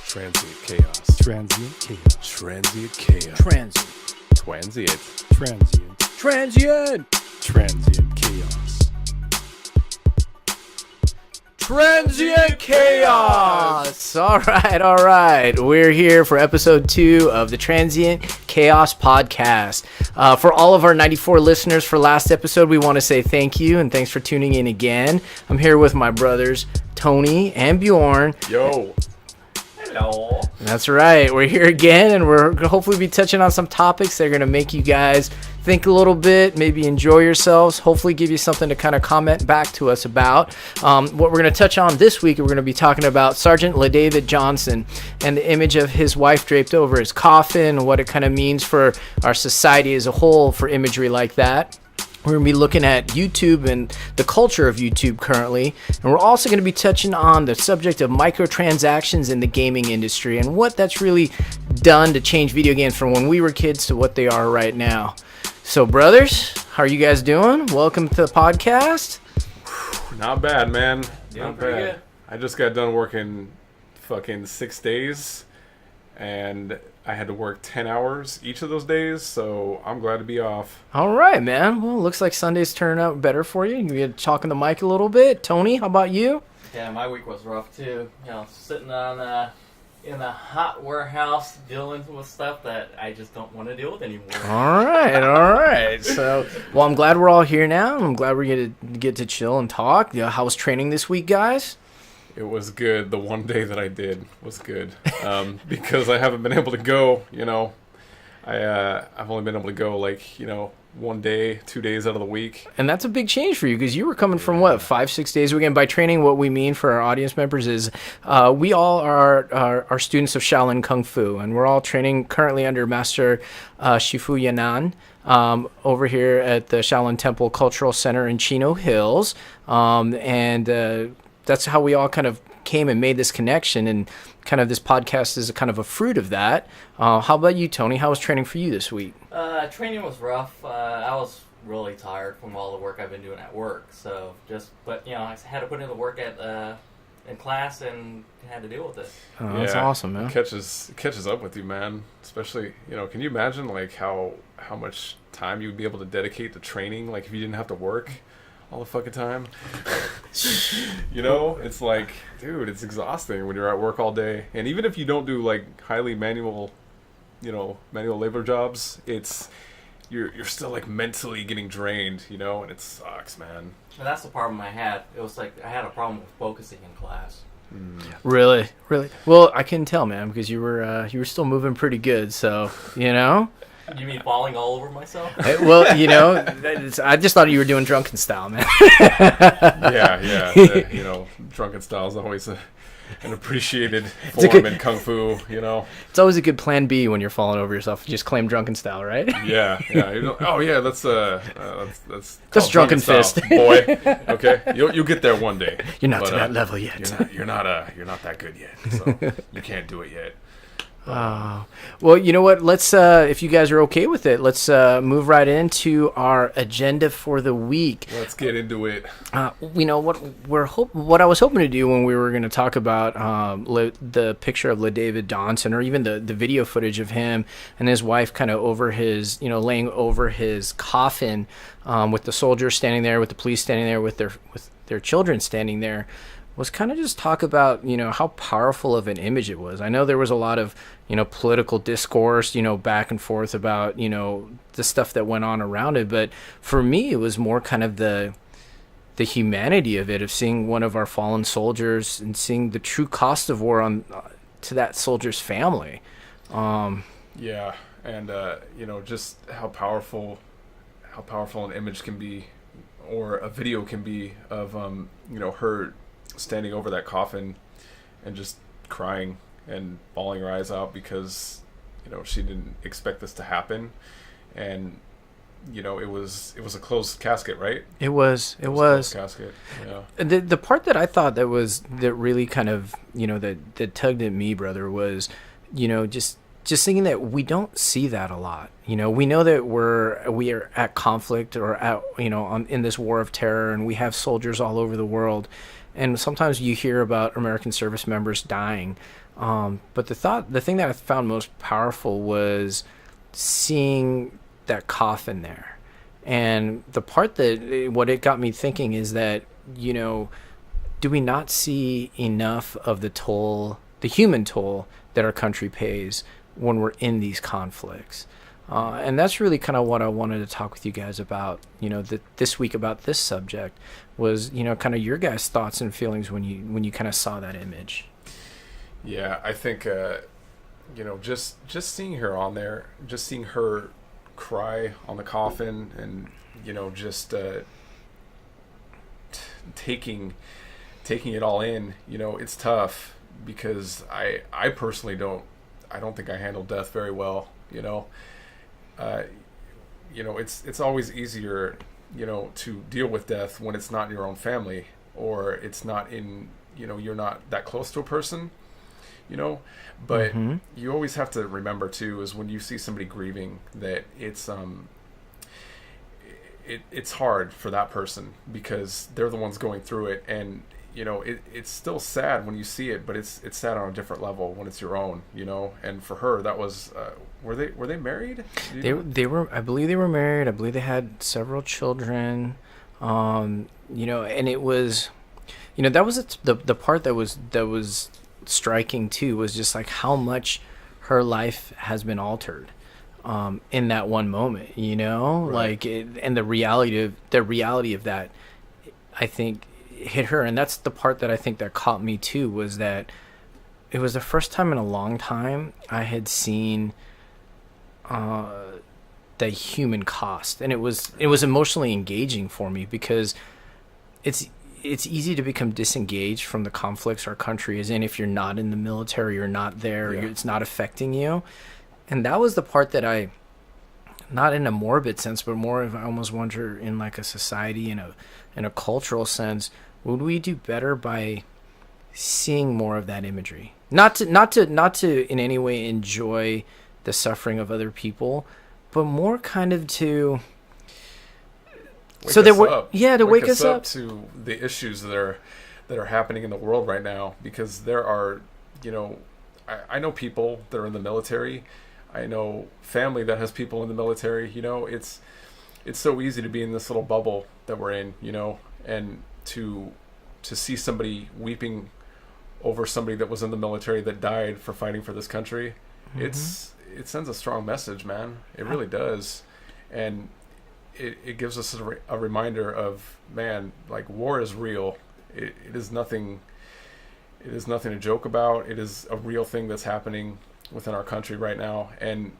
Transient chaos. Transient chaos. Transient chaos. Transient. Transient. Transient. Transient! Transient chaos. Transient chaos! All right. We're here for episode 2 of the Transient Chaos podcast. For all of our 94 listeners for last episode, we want to say thank you and thanks for tuning in again. I'm here with my brothers, Tony and Bjorn. Yo. Hello. That's right. We're here again, and we're going to hopefully be touching on some topics that are going to make you guys think a little bit, maybe enjoy yourselves, hopefully give you something to kind of comment back to us about. What we're going to touch on this week, we're going to be talking about Sergeant LaDavid Johnson and the image of his wife draped over his coffin, and what it kind of means for our society as a whole for imagery like that. We're going to be looking at YouTube and the culture of YouTube currently. And we're also going to be touching on the subject of microtransactions in the gaming industry and what that's really done to change video games from when we were kids to what they are right now. So, brothers, how are you guys doing? Welcome to the podcast. Not bad, man. Doing Not pretty bad. good. I just got done working fucking 6 days, and I had to work 10 hours each of those days, so I'm glad to be off. All right, man. Well, looks like Sunday's turning out better for you. You get talking the mic a little bit. Tony, how about you? Yeah, my week was rough too. You know, sitting on in the hot warehouse dealing with stuff that I just don't want to deal with anymore. All right. So, well, I'm glad we're all here now. I'm glad we're going to get to chill and talk. You know, how was training this week, guys? It was good. The one day that I did was good. Because I haven't been able to go, I've only been able to go 1 day, 2 days out of the week. And that's a big change for you because you were coming from, 5-6 days a week? And by training, what we mean for our audience members is we all are students of Shaolin Kung Fu, and we're all training currently under Master Shifu Yanan over here at the Shaolin Temple Cultural Center in Chino Hills. That's how we all kind of came and made this connection, and kind of this podcast is a kind of a fruit of that. How about you, Tony? How was training for you this week? Training was rough. I was really tired from all the work I've been doing at work. But I had to put in the work in class and had to deal with it. Oh, that's awesome, man. It catches up with you, man. Especially, can you imagine how much time you would be able to dedicate to training, if you didn't have to work all the fucking time? It's like, dude, it's exhausting when you're at work all day. And even if you don't do highly manual labor jobs, you're still mentally getting drained, and it sucks, man. And that's the problem I had. It was I had a problem with focusing in class. Really? Well, I can tell, man, because you were still moving pretty good. So You mean falling all over myself? Well, I just thought you were doing drunken style, man. Yeah. Drunken style is always an appreciated form in Kung Fu, It's always a good plan B when you're falling over yourself. You just claim drunken style, right? Yeah. Oh, yeah, that's drunken style, fist. boy. Okay, you'll get there one day. You're not to that level yet. You're not that good yet, so you can't do it yet. Well, you know what? Let's, if you guys are okay with it, let's move right into our agenda for the week. Let's get into it. What I was hoping to do when we were going to talk about the picture of LaDavid Johnson, or even the video footage of him and his wife kind of over his, laying over his coffin, with the soldiers standing there, with the police standing there, with their children standing there, was kind of just talk about, how powerful of an image it was. I know there was a lot of, political discourse, back and forth about, the stuff that went on around it. But for me, it was more kind of the humanity of it, of seeing one of our fallen soldiers and seeing the true cost of war to that soldier's family. Yeah. And, just how powerful an image can be, or a video can be of, her standing over that coffin and just crying and bawling her eyes out because she didn't expect this to happen. And it was a closed casket, right? It was a closed casket. Yeah. The part that I thought that really kind of that tugged at me, brother, was just thinking that we don't see that a lot. We know that we are at conflict, or at in this war of terror, and we have soldiers all over the world. And sometimes you hear about American service members dying. But the thing that I found most powerful was seeing that coffin there. And the part what it got me thinking is that, do we not see enough of the toll, the human toll that our country pays when we're in these conflicts? And that's really kind of what I wanted to talk with you guys about, this week about this subject was, kind of your guys' thoughts and feelings when you kind of saw that image. Yeah, I think, just seeing her on there, just seeing her cry on the coffin and, just taking it all in, it's tough because I personally don't think I handle death very well, it's always easier, to deal with death when it's not in your own family or it's not in, you're not that close to a person, but you always have to remember too, is when you see somebody grieving that it's hard for that person because they're the ones going through it. And, it's still sad when you see it, but it's sad on a different level when it's your own, and for her, that was, were they married? They were, I believe they were married. I believe they had several children, and it was, that was the part that was striking too, was just like how much her life has been altered in that one moment, Right. like and the reality of that, I think, hit her. And that's the part that I think that caught me too, was that it was the first time in a long time I had seen the human cost, and it was emotionally engaging for me because it's easy to become disengaged from the conflicts our country is in if you're not in the military, you're not there, Yeah. it's not affecting you. And that was the part that I, not in a morbid sense, but more of, I almost wonder, in like a society, in a cultural sense, would we do better by seeing more of that imagery? Not to in any way enjoy the suffering of other people, but more kind of to wake us up to the issues that are happening in the world right now, because there are, I know people that are in the military. I know family that has people in the military. It's so easy to be in this little bubble that we're in, and to see somebody weeping over somebody that was in the military that died for fighting for this country. It sends a strong message, man. It really does. And it gives us a reminder of, man, like, war is real. It is nothing to joke about. It is a real thing that's happening within our country right now. And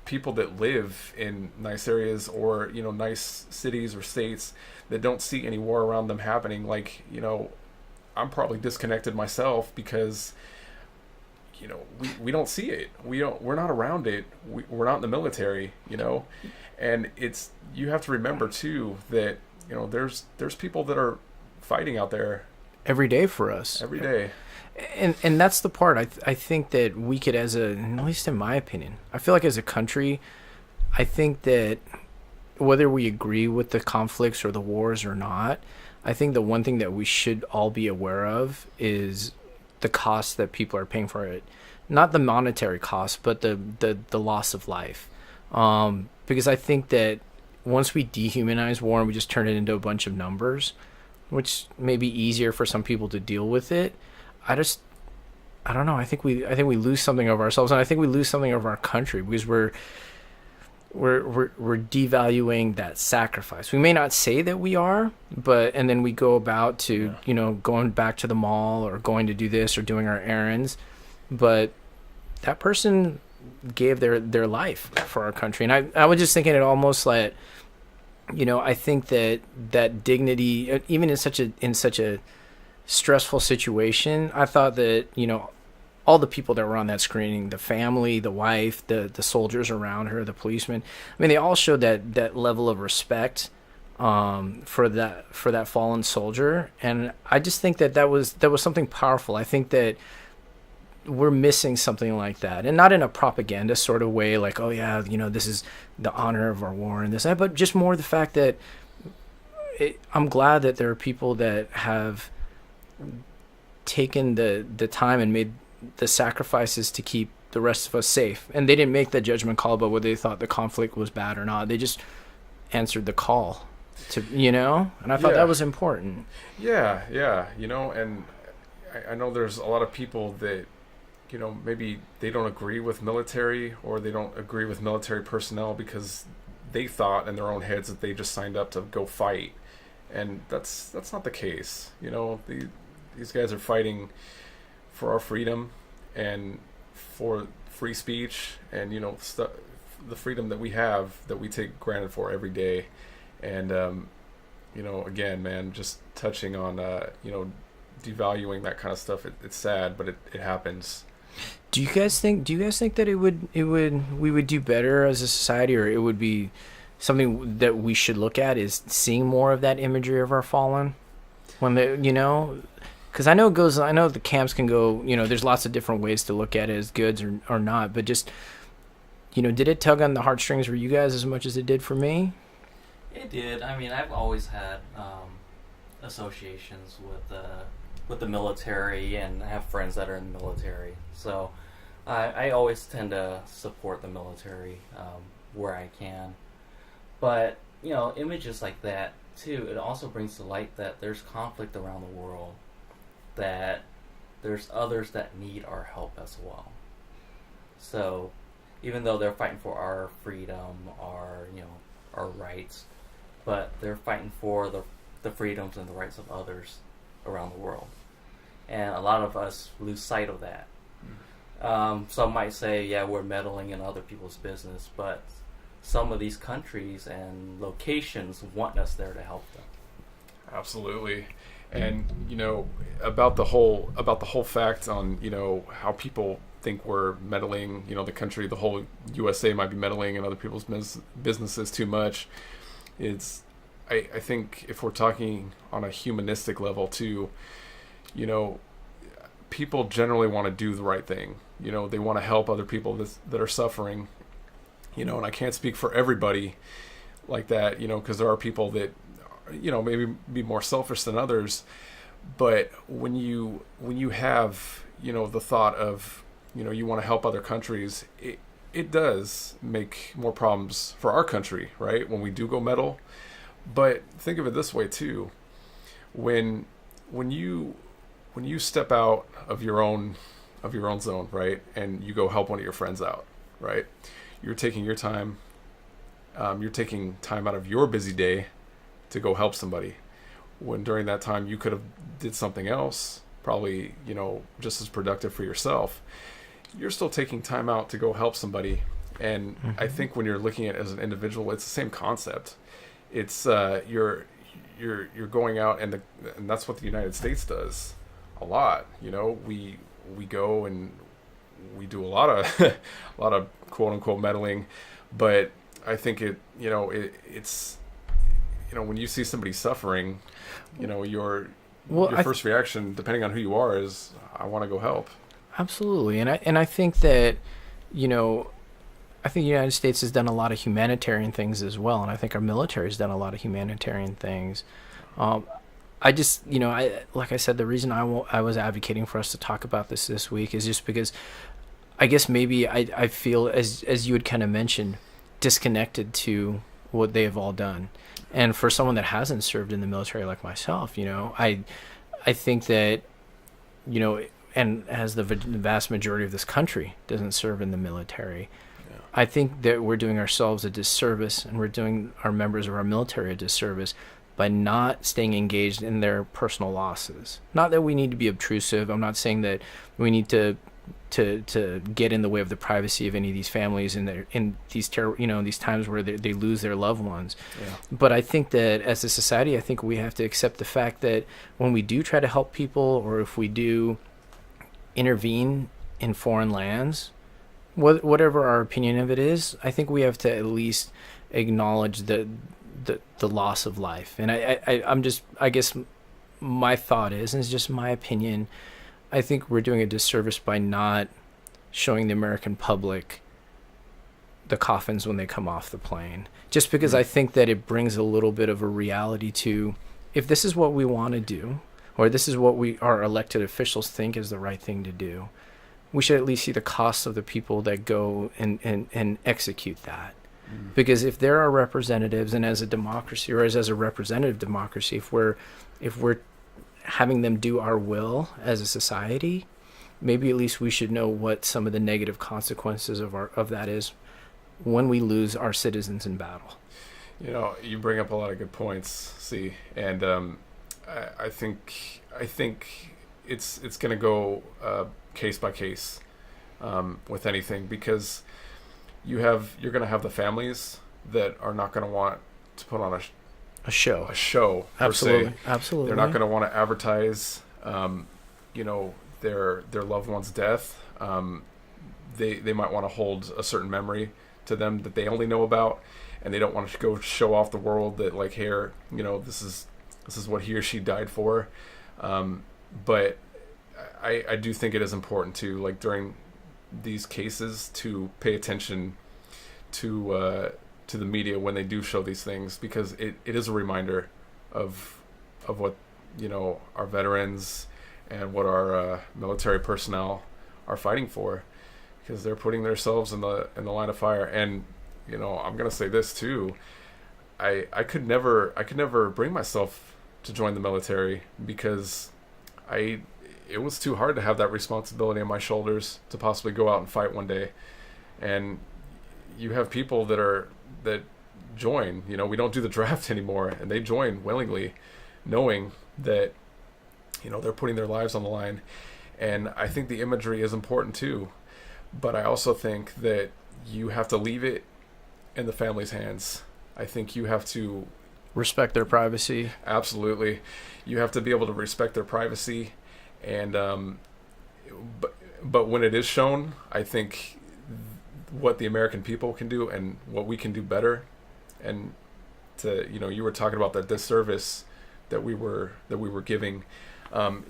people that live in nice areas or nice cities or states that don't see any war around them happening, like, I'm probably disconnected myself because we don't see it. We're not around it. We're not in the military, and you have to remember too that there's people that are fighting out there every day for us. every day. And that's the part I think that we could, at least in my opinion, I feel like as a country, I think that whether we agree with the conflicts or the wars or not, I think the one thing that we should all be aware of is the cost that people are paying for it. Not the monetary cost, but the loss of life. Because I think that once we dehumanize war and we just turn it into a bunch of numbers, which may be easier for some people to deal with it, I don't know. I think we lose something of ourselves, and I think we lose something of our country because we're devaluing that sacrifice. We may not say that we are, and then we go about to, going back to the mall or going to do this or doing our errands, but that person gave their life for our country. And I was just thinking it almost like, I think that dignity, even in such a stressful situation, I thought that, all the people that were on that screening, the family, the wife, the soldiers around her, the policemen, I mean, they all showed that level of respect for that fallen soldier. And I just think that was something powerful. I think that we're missing something like that, and not in a propaganda sort of way, like, oh yeah, this is the honor of our war and this, but just more the fact that I'm glad that there are people that have taken the time and the sacrifices to keep the rest of us safe. And they didn't make that judgment call about whether they thought the conflict was bad or not. They just answered the call to, and I thought that was important. Yeah, and I know there's a lot of people that, maybe they don't agree with military, or they don't agree with military personnel because they thought in their own heads that they just signed up to go fight. And that's not the case. These guys are fighting for our freedom and for free speech and, the freedom that we have that we take granted for every day. And, again, man, just touching on, devaluing that kind of stuff. It's sad, but it happens. Do you guys think that we would do better as a society, or it would be something that we should look at is seeing more of that imagery of our fallen when because I know the camps can go, there's lots of different ways to look at it as goods or not, but just, did it tug on the heartstrings for you guys as much as it did for me? It did. I mean, I've always had associations with the military, and I have friends that are in the military. So I always tend to support the military where I can. But, images like that, too, it also brings to light that there's conflict around the world, that there's others that need our help as well. So even though they're fighting for our freedom, our rights, but they're fighting for the freedoms and the rights of others around the world. And a lot of us lose sight of that. Some might say, yeah, we're meddling in other people's business, but some of these countries and locations want us there to help them. Absolutely. And, about the whole fact on, how people think we're meddling, the country, the whole USA might be meddling in other people's businesses too much. I think if we're talking on a humanistic level too, people generally want to do the right thing. They want to help other people that are suffering, and I can't speak for everybody like that, because there are people that, maybe be more selfish than others. But when you have, the thought of, you want to help other countries, it does make more problems for our country, right? When we do go meddle. But think of it this way too. When you step out of your own zone, right, and you go help one of your friends out, right, you're taking your time. You're taking time out of your busy day to go help somebody. When during that time you could have did something else, probably just as productive for yourself. You're still taking time out to go help somebody, and I think when you're looking at it as an individual, it's the same concept. It's you're going out, and that's what the United States does a lot. We go and we do a lot of quote unquote meddling, but I think it's when you see somebody suffering, your first reaction, depending on who you are, is I want to go help. Absolutely, and I think that I think the United States has done a lot of humanitarian things as well, and I think our military has done a lot of humanitarian things. I just, like I said, the reason I was advocating for us to talk about this week is just because I guess maybe I feel, as you had kind of mentioned, disconnected to what they have all done. And for someone that hasn't served in the military like myself, I think that, and as the vast majority of this country doesn't serve in the military, I think that we're doing ourselves a disservice, and we're doing our members of our military a disservice by not staying engaged in their personal losses. Not that we need to be obtrusive. I'm not saying that we need to get in the way of the privacy of any of these families in these these times where they lose their loved ones. Yeah. But I think that as a society, I think we have to accept the fact that when we do try to help people, or if we do intervene in foreign lands, whatever our opinion of it is, I think we have to at least acknowledge the loss of life. And I guess my thought is, and it's just my opinion, I think we're doing a disservice by not showing the American public the coffins when they come off the plane. Just because I think that it brings a little bit of a reality to, if this is what we want to do, or this is what our elected officials think is the right thing to do, we should at least see the cost of the people that go and execute that. Because if there are representatives, and as a democracy, or as a representative democracy, if we're having them do our will as a society, maybe at least we should know what some of the negative consequences of that is when we lose our citizens in battle. You know, you bring up a lot of good points, see, and I think it's going to go case by case with anything, because you're going to have the families that are not going to want to put on A show. Absolutely. Absolutely. They're not going to want to advertise, their loved one's death. They might want to hold a certain memory to them that they only know about, and they don't want to go show off the world that, like, here, this is what he or she died for. But I do think it is important to, like, during these cases, to pay attention to the media when they do show these things, because it is a reminder of what our veterans and what our military personnel are fighting for, because they're putting themselves in the line of fire. And I'm gonna say this too, I could never bring myself to join the military, because it was too hard to have that responsibility on my shoulders to possibly go out and fight one day. And you have people that join, we don't do the draft anymore, and they join willingly, knowing that, they're putting their lives on the line. And I think the imagery is important too, but I also think that you have to leave it in the family's hands. I think you have to respect their privacy. Absolutely. You have to be able to respect their privacy. And but when it is shown, I think what the American people can do and what we can do better, and you were talking about that disservice that we were giving,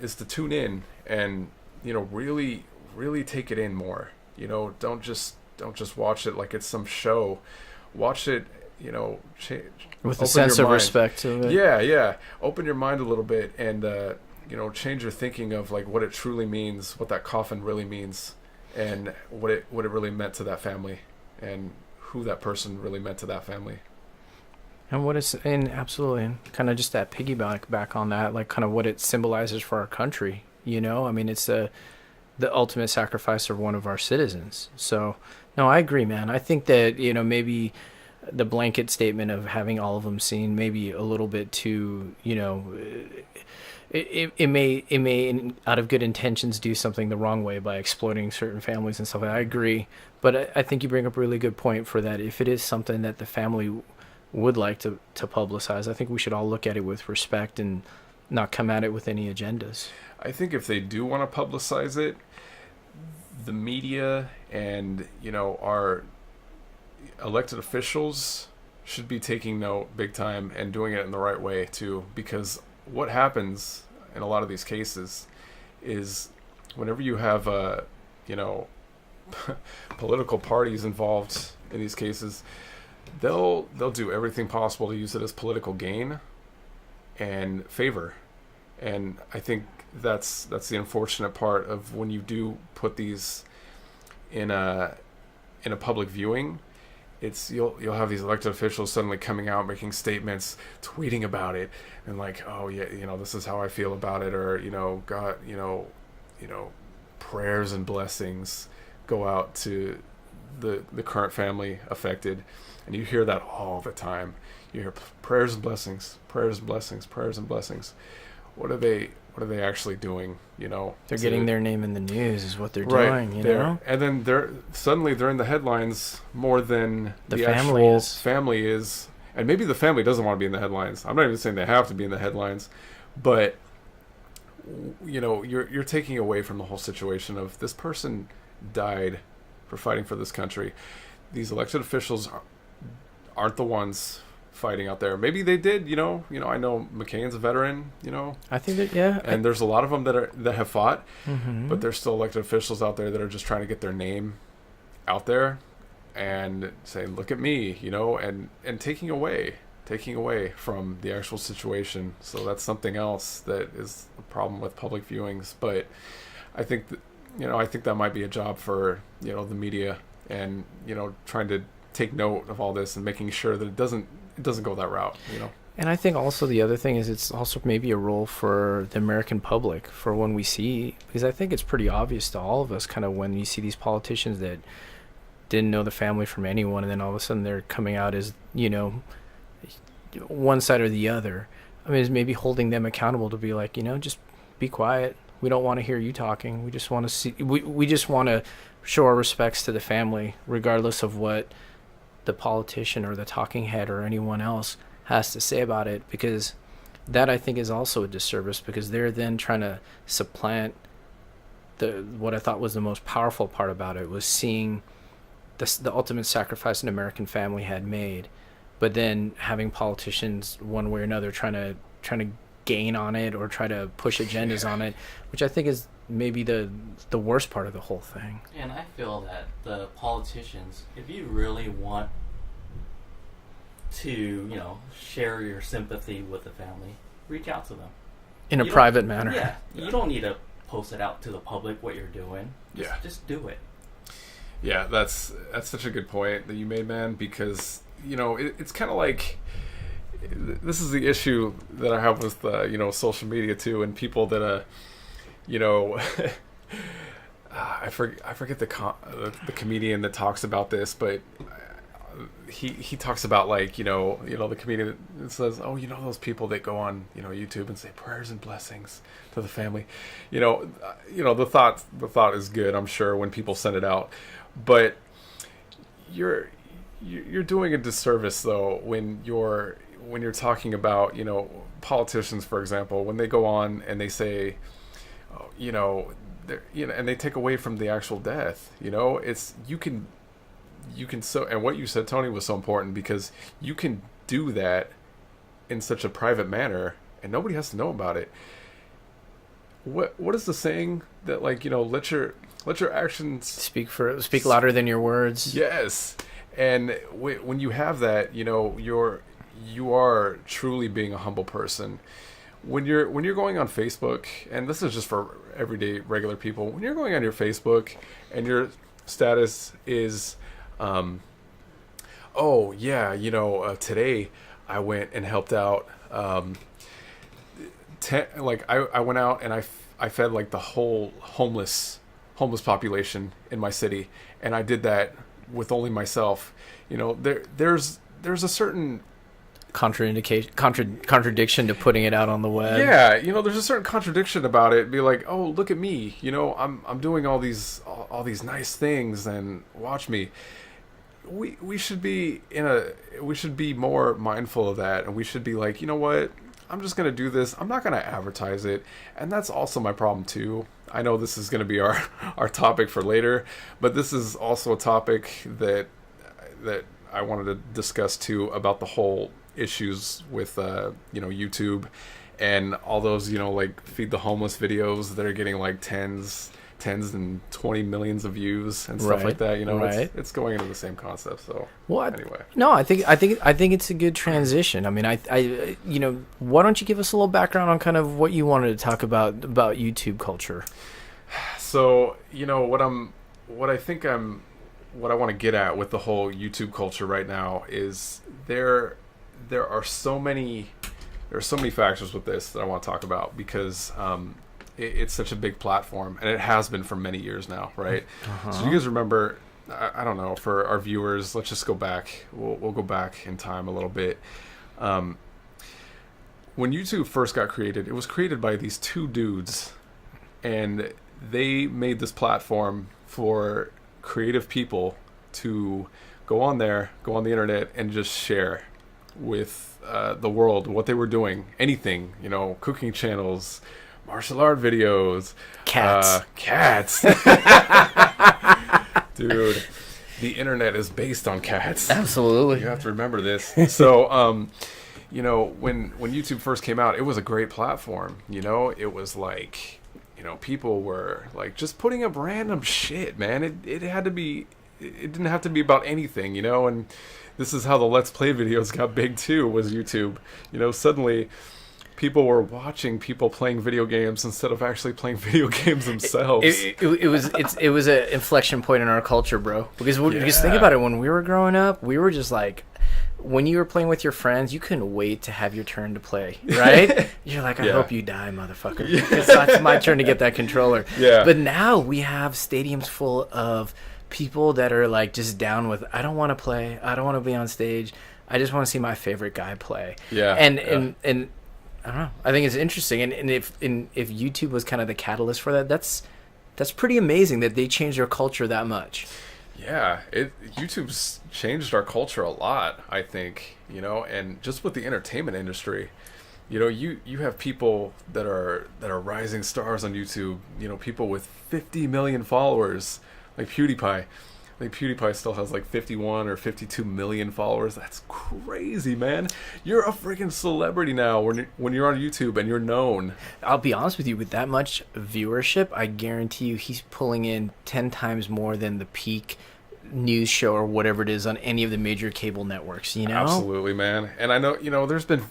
is to tune in and really take it in more. Don't just watch it like it's some show. Watch it, with a sense of respect to it. Yeah. Open your mind a little bit, and change your thinking of, like, what it truly means, what that coffin really means, and what it really meant to that family, and who that person really meant to that family. And absolutely, and kind of just that piggyback back on that, like, kind of what it symbolizes for our country. I mean, it's the ultimate sacrifice of one of our citizens. So, no, I agree, man. I think that, maybe the blanket statement of having all of them seen, maybe a little bit too, it may out of good intentions do something the wrong way by exploiting certain families and stuff. I agree, but I think you bring up a really good point for that. If it is something that the family would like to publicize, I think we should all look at it with respect and not come at it with any agendas. I think if they do want to publicize it, the media and our elected officials should be taking note big time and doing it in the right way too, because what happens in a lot of these cases is whenever you have political parties involved in these cases, they'll do everything possible to use it as political gain and favor. And I think that's the unfortunate part of when you do put these in a public viewing. It's you'll have these elected officials suddenly coming out, making statements, tweeting about it, and like, oh yeah, this is how I feel about it, or God, prayers and blessings go out to the current family affected, and you hear that all the time. You hear prayers and blessings, prayers and blessings, prayers and blessings. What are they actually doing? They're getting their name in the news is what they're right, doing. And then they're in the headlines more than the family actual is. Family is. And maybe the family doesn't want to be in the headlines. I'm not even saying they have to be in the headlines, but you're taking away from the whole situation of this person died for fighting for this country. These elected officials aren't the ones fighting out there. Maybe they did, I know McCain's a veteran, I think that, yeah. And there's a lot of them that have fought, mm-hmm. but there's still elected officials out there that are just trying to get their name out there and saying, look at me, and taking away from the actual situation. So that's something else that is a problem with public viewings. But I think that, I think that might be a job for the media, and trying to take note of all this and making sure that it doesn't go that route. And I think also the other thing is it's also maybe a role for the American public for when we see, because I think it's pretty obvious to all of us kind of when you see these politicians that didn't know the family from anyone, and then all of a sudden they're coming out as, one side or the other. I mean, it's maybe holding them accountable to be like, just be quiet. We don't want to hear you talking. We just want to see, we just want to show our respects to the family, regardless of what the politician or the talking head or anyone else has to say about it, because that I think is also a disservice, because they're then trying to supplant what I thought was the most powerful part about it, was seeing the ultimate sacrifice an American family had made, but then having politicians one way or another trying to gain on it or try to push agendas on it, which I think is maybe the worst part of the whole thing. And I feel that the politicians, if you really want to, share your sympathy with the family, reach out to them. In a private manner. Yeah. You don't need to post it out to the public what you're doing. Just do it. Yeah, that's such a good point that you made, man, because, it's kind of like, this is the issue that I have with, social media too, and people that, I forget the comedian that talks about this, but he talks about like the comedian that says, oh, those people that go on YouTube and say prayers and blessings to the family, the thought is good, I'm sure, when people send it out, but you're doing a disservice though when you're talking about politicians, for example, when they go on and they say, and they take away from the actual death. It's you can so, and what you said, Tony, was so important, because you can do that in such a private manner and nobody has to know about it. What is the saying that, like, let your actions speak louder than your words? Yes. And when you have that, you are truly being a humble person. When you're going on Facebook, and this is just for everyday regular people, when you're going on your Facebook and your status is, today I went and helped out, I went out and I fed like the whole homeless population in my city, and I did that with only myself. There's a certain contradiction to putting it out on the web. Yeah, there's a certain contradiction about it. Be like, oh, look at me, I'm doing all these nice things, and watch me. We should be more mindful of that, and we should be like, you know what? I'm just gonna do this. I'm not gonna advertise it, and that's also my problem too. I know this is gonna be our topic for later, but this is also a topic that I wanted to discuss too, about the whole issues with YouTube and all those like feed the homeless videos that are getting like tens and 20 millions of views and stuff like that. It's going into the same concept. So anyway, no, I think it's a good transition. I mean, I why don't you give us a little background on kind of what you wanted to talk about YouTube culture? So what I want to get at with the whole YouTube culture right now is there are so many factors with this that I want to talk about, because it's such a big platform, and it has been for many years now, right? Uh-huh. So you guys remember, I don't know, for our viewers, let's just go back. We'll go back in time a little bit. When YouTube first got created, it was created by these two dudes, and they made this platform for creative people to go on the internet and just share with the world what they were doing. Anything, cooking channels, martial art videos, cats. Dude, the internet is based on cats. Absolutely. You have to remember this. So, when YouTube first came out, it was a great platform. It was like, people were like just putting up random shit, man. It didn't have to be about anything, and this is how the Let's Play videos got big too, was YouTube. Suddenly people were watching people playing video games instead of actually playing video games themselves. It was an inflection point in our culture, bro. Because think about it, when we were growing up, we were just like, when you were playing with your friends, you couldn't wait to have your turn to play, right? You're like, I hope you die, motherfucker. It's my turn to get that controller. Yeah. But now we have stadiums full of people that are like just down with, I don't want to play, I don't want to be on stage, I just want to see my favorite guy play. Yeah. And I don't know, I think it's interesting. And if YouTube was kind of the catalyst for that, that's pretty amazing that they changed their culture that much. Yeah, YouTube's changed our culture a lot, I think, and just with the entertainment industry, you have people that are rising stars on YouTube, people with 50 million followers, like PewDiePie. I think PewDiePie still has like 51 or 52 million followers. That's crazy, man. You're a freaking celebrity now when you're on YouTube and you're known. I'll be honest with you, with that much viewership, I guarantee you he's pulling in 10 times more than the peak news show or whatever it is on any of the major cable networks, Absolutely, man. And I know, there's been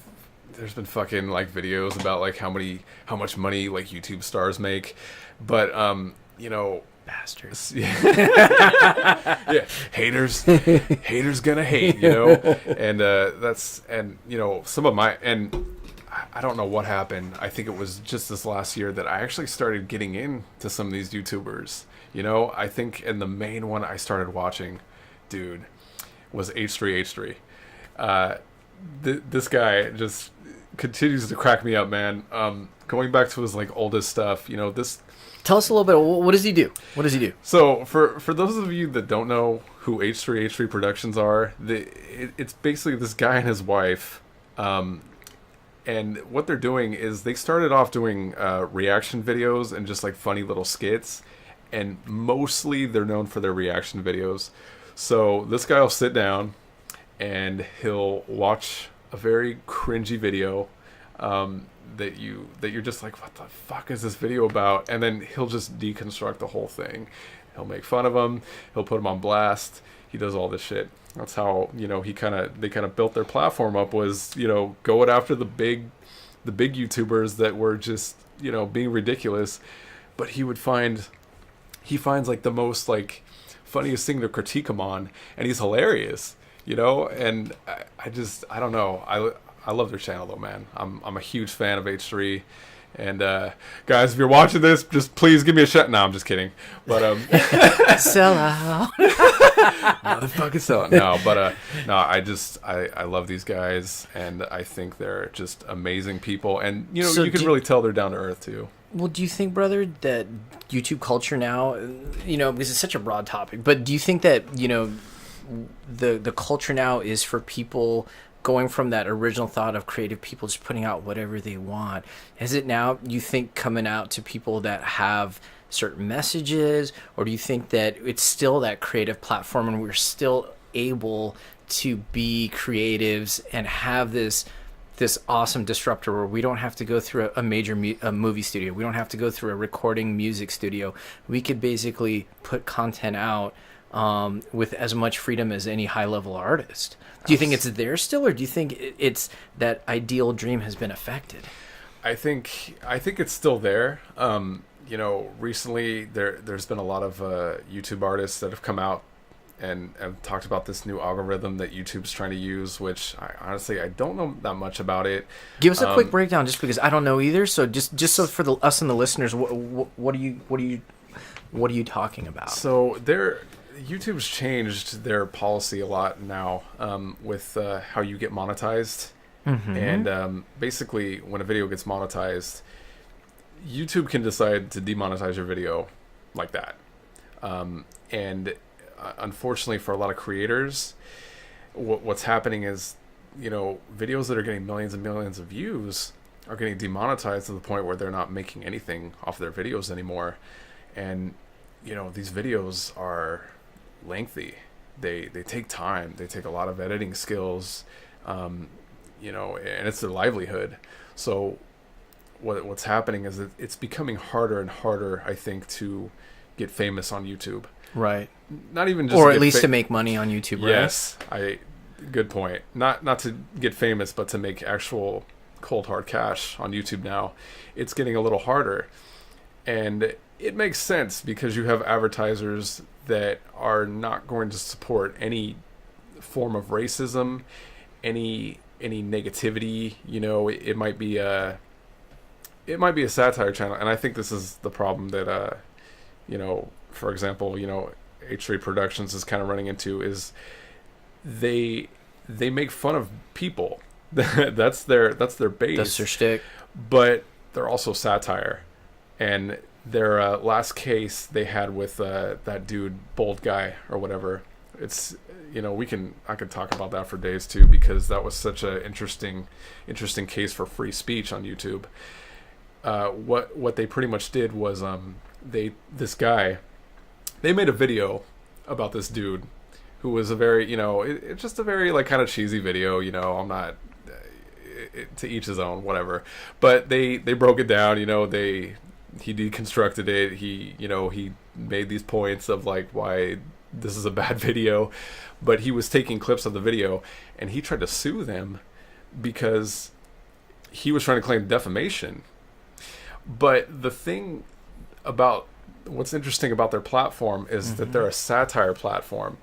fucking like videos about like how much money like YouTube stars make, but bastards. Yeah, haters gonna hate, and some of my, and I don't know what happened. I think it was just this last year that I actually started getting into some of these YouTubers. I think, and the main one I started watching, dude, was H3H3. This guy just continues to crack me up, man. Going back to his like oldest stuff, this. Tell us a little bit. What does he do? So for those of you that don't know who H3H3 Productions are, it's basically this guy and his wife. And what they're doing is they started off doing reaction videos and just like funny little skits. And mostly they're known for their reaction videos. So this guy will sit down and he'll watch a very cringy video that you're just like, what the fuck is this video about? And then he'll just deconstruct the whole thing. He'll make fun of him. He'll put him on blast. He does all this shit. That's how they kind of built their platform up, was going after the big YouTubers that were just being ridiculous. But he finds like the most like funniest thing to critique him on, and he's hilarious, and I don't know, I love their channel though, man. I'm a huge fan of H3, and guys, if you're watching this, just please give me a shout. No, I'm just kidding, but sell out. Motherfucking sell out. No, but no, I love these guys, and I think they're just amazing people, and you can really tell they're down to earth too. Well, do you think, brother, that YouTube culture now, because it's such a broad topic, but do you think that, the culture now is for people going from that original thought of creative people just putting out whatever they want? Is it now, you think, coming out to people that have certain messages, or do you think that it's still that creative platform and we're still able to be creatives and have this awesome disruptor where we don't have to go through a major movie studio. We don't have to go through a recording music studio. We could basically put content out with as much freedom as any high-level artist. Do you think it's there still, or do you think it's that ideal dream has been affected? I think it's still there. Recently there's been a lot of YouTube artists that have come out and talked about this new algorithm that YouTube's trying to use, which I don't know that much about it. Give us a quick breakdown, just because I don't know either. So just so for us and the listeners, what are you talking about? So YouTube's changed their policy a lot now with how you get monetized, and basically when a video gets monetized, YouTube can decide to demonetize your video like that, and unfortunately for a lot of creators, what's happening is, videos that are getting millions and millions of views are getting demonetized to the point where they're not making anything off their videos anymore. And, these videos are lengthy. They take time. They take a lot of editing skills, and it's their livelihood. So what's happening is that it's becoming harder and harder, I think, to get famous on YouTube. Right. Not even just, or at least to make money on YouTube, right? Yes, good point. Not to get famous, but to make actual cold hard cash on YouTube now, it's getting a little harder. And it makes sense because you have advertisers that are not going to support any form of racism, any negativity. You know, it might be a satire channel, and I think this is the problem that you know, for example, you know, H3 Productions is kind of running into, is they make fun of people. that's their base. That's their shtick. But they're also satire. And their last case they had with that dude, Bold Guy or whatever, it's, you know, I could talk about that for days too, because that was such a interesting case for free speech on YouTube. What they pretty much did was they made a video about this dude who was a very, you know, it's just a very like kind of cheesy video, you know. I'm not to each his own, whatever, but they broke it down, you know. He deconstructed it. He made these points of like why this is a bad video, but he was taking clips of the video and he tried to sue them because he was trying to claim defamation. But the thing about what's interesting about their platform is that they're a satire platform.